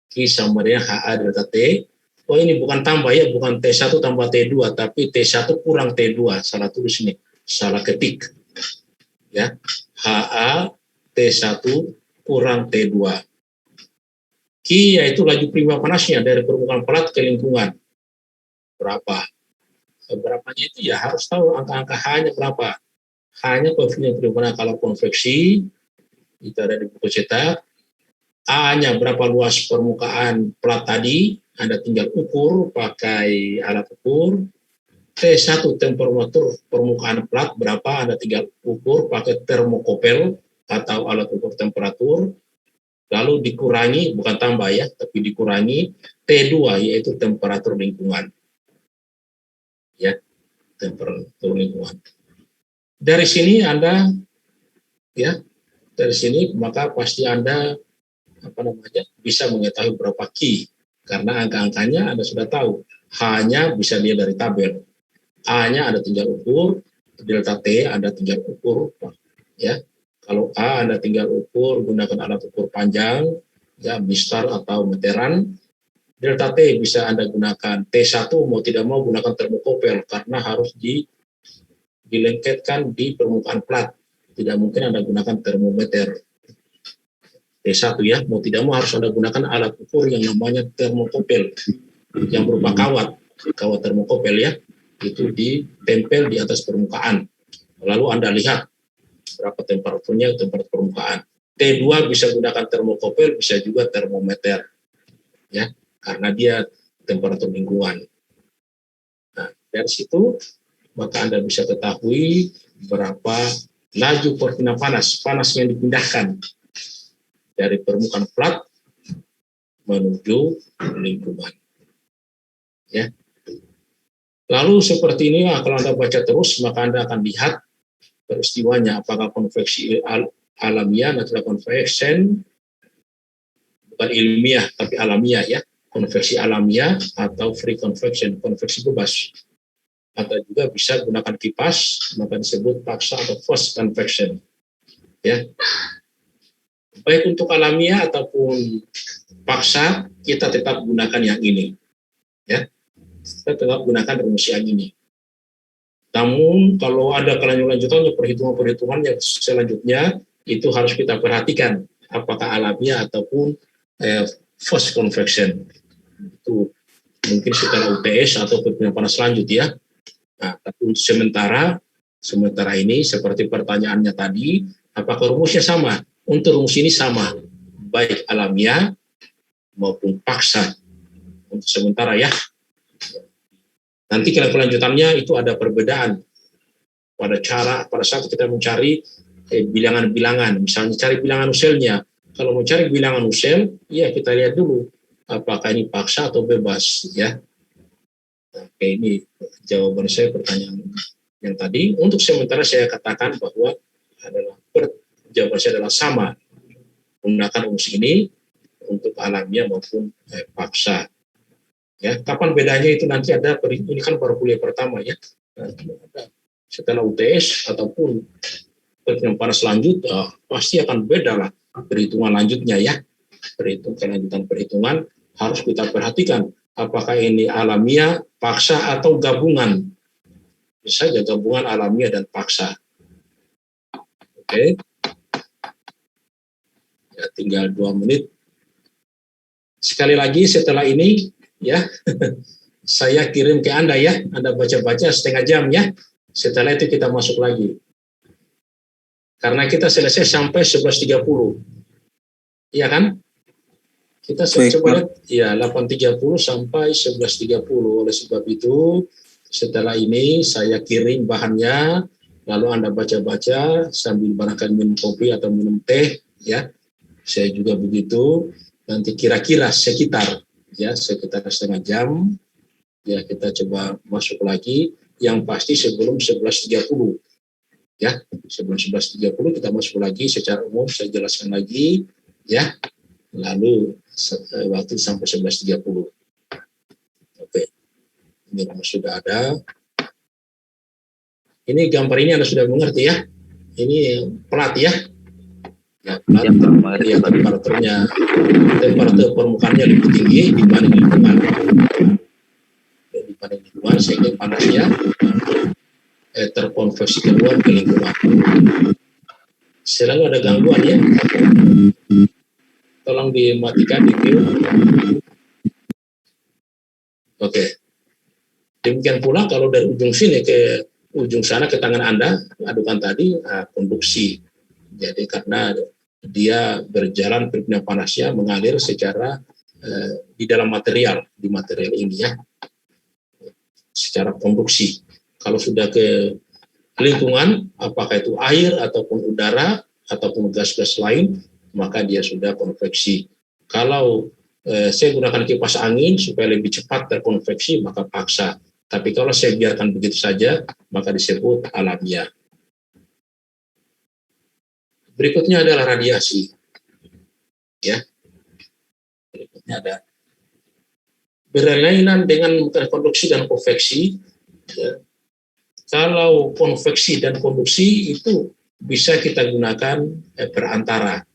Q sama dengan HA delta T. Oh ini bukan tambah ya, bukan T1 tambah T2, tapi T1 kurang T2. Salah tulis ini, salah ketik. Ya, HA T1 kurang T2. Q yaitu laju prima panasnya dari permukaan pelat ke lingkungan. Berapa? Berapanya itu ya harus tahu angka-angka H-nya berapa. H-nya koefisien prima kalau konveksi, itu ada di buku cetak. A-nya berapa luas permukaan pelat tadi, Anda tinggal ukur pakai alat ukur. T1 temperatur permukaan pelat berapa, Anda tinggal ukur pakai termokopel atau alat ukur temperatur. Lalu dikurangi, bukan tambah ya, tapi dikurangi T2 yaitu temperatur lingkungan. Ya, temperatur lingkungan. Dari sini Anda, ya, dari sini maka pasti Anda bisa mengetahui berapa Q, karena angka-angkanya Anda sudah tahu. H-nya bisa dilihat dari tabel. A-nya Anda tinggal ukur, delta T Anda tinggal ukur, ya. Kalau A Anda tinggal ukur gunakan alat ukur panjang, ya mistar atau meteran. Delta T bisa Anda gunakan T1 mau tidak mau gunakan termokopel karena harus dilengketkan di permukaan plat. Tidak mungkin Anda gunakan termometer. T1 ya, mau tidak mau harus Anda gunakan alat ukur yang namanya termokopel yang berupa kawat termokopel ya. Itu ditempel di atas permukaan. Lalu Anda lihat berapa temperaturnya, temperatur permukaan. T2 bisa gunakan termokopel, bisa juga termometer. Ya, karena dia temperatur lingkungan. Nah, dari situ maka Anda bisa ketahui berapa laju perpindahan panas yang dipindahkan dari permukaan plat menuju lingkungan. Ya. Lalu seperti ini, kalau Anda baca terus, maka Anda akan lihat peristiwanya, apakah konveksi alamiah, natural convection, bukan ilmiah, tapi alamiah ya, konveksi alamiah atau free convection, konveksi bebas. Atau juga bisa gunakan kipas, maka disebut paksa atau forced convection. Ya. Baik untuk alamiah ataupun paksa, kita tetap gunakan yang ini. Ya. Kita tetap gunakan rumus yang ini. Namun kalau ada kelanjutannya perhitungan-perhitungan yang selanjutnya itu harus kita perhatikan apakah alamiah ataupun forced convection. Itu mungkin secara UTS atau perpindahan panas lanjut ya. Nah, tapi sementara ini seperti pertanyaannya tadi, apakah rumusnya sama? Untuk rumus ini sama, baik alamiah maupun paksa. Untuk sementara ya. Nanti kelanjutannya itu ada perbedaan pada saat kita mencari bilangan-bilangan. Misalnya cari bilangan Ussel-nya. Kalau mau cari bilangan Ussel, ya kita lihat dulu apakah ini paksa atau bebas ya. Oke, ini jawaban saya pertanyaan yang tadi. Untuk sementara saya katakan bahwa jawaban saya adalah sama. Gunakan rumus ini untuk alamiah maupun paksa. Ya, kapan bedanya itu nanti ada, ini kan baru kuliah pertama ya. Setelah UTS ataupun perhitungan panas lanjut, pasti akan beda lah perhitungan lanjutnya ya. Kelanjutan perhitungan harus kita perhatikan apakah ini alamiah, paksa atau gabungan. Bisa saja gabungan alamiah dan paksa. Oke. Ya, tinggal 2 menit. Sekali lagi setelah ini ya, saya kirim ke Anda ya, Anda baca-baca setengah jam ya. Setelah itu kita masuk lagi. Karena kita selesai sampai 11.30. Iya kan? Kita coba lihat ya 8.30 sampai 11.30. Oleh sebab itu, setelah ini saya kirim bahannya, lalu Anda baca-baca sambil barangkali minum kopi atau minum teh ya. Saya juga begitu. Nanti kira-kira sekitar setengah jam ya kita coba masuk lagi, yang pasti sebelum 11.30 ya. Sebelum 11.30 kita masuk lagi secara umum, saya jelaskan lagi ya. lalu waktu sampai 11.30. Oke, ini sudah ada. Ini gambar ini Anda sudah mengerti ya? Ini plat ya. Ya, plat, ya, temperatur permukaannya lebih tinggi dibanding lingkungan. Dibanding lingkungan sehingga panasnya terkonversi keluar ke lingkungan. Selalu ada gangguan ya. Tolong dimatikan di view. Oke. Demikian pula kalau dari ujung sini ke ujung sana ke tangan Anda, adukan tadi konduksi. Jadi karena dia berjalan perpindahan panasnya mengalir secara di dalam material, di material ini ya, secara konduksi. Kalau sudah ke lingkungan, apakah itu air ataupun udara ataupun gas-gas lain, maka dia sudah konveksi. Kalau saya gunakan kipas angin supaya lebih cepat terkonveksi, maka paksa. Tapi kalau saya biarkan begitu saja, maka disebut alamiah. Berikutnya adalah radiasi. Ya. Berikutnya ada berlainan dengan konduksi dan konveksi. Ya. Kalau konveksi dan konduksi itu bisa kita gunakan perantara.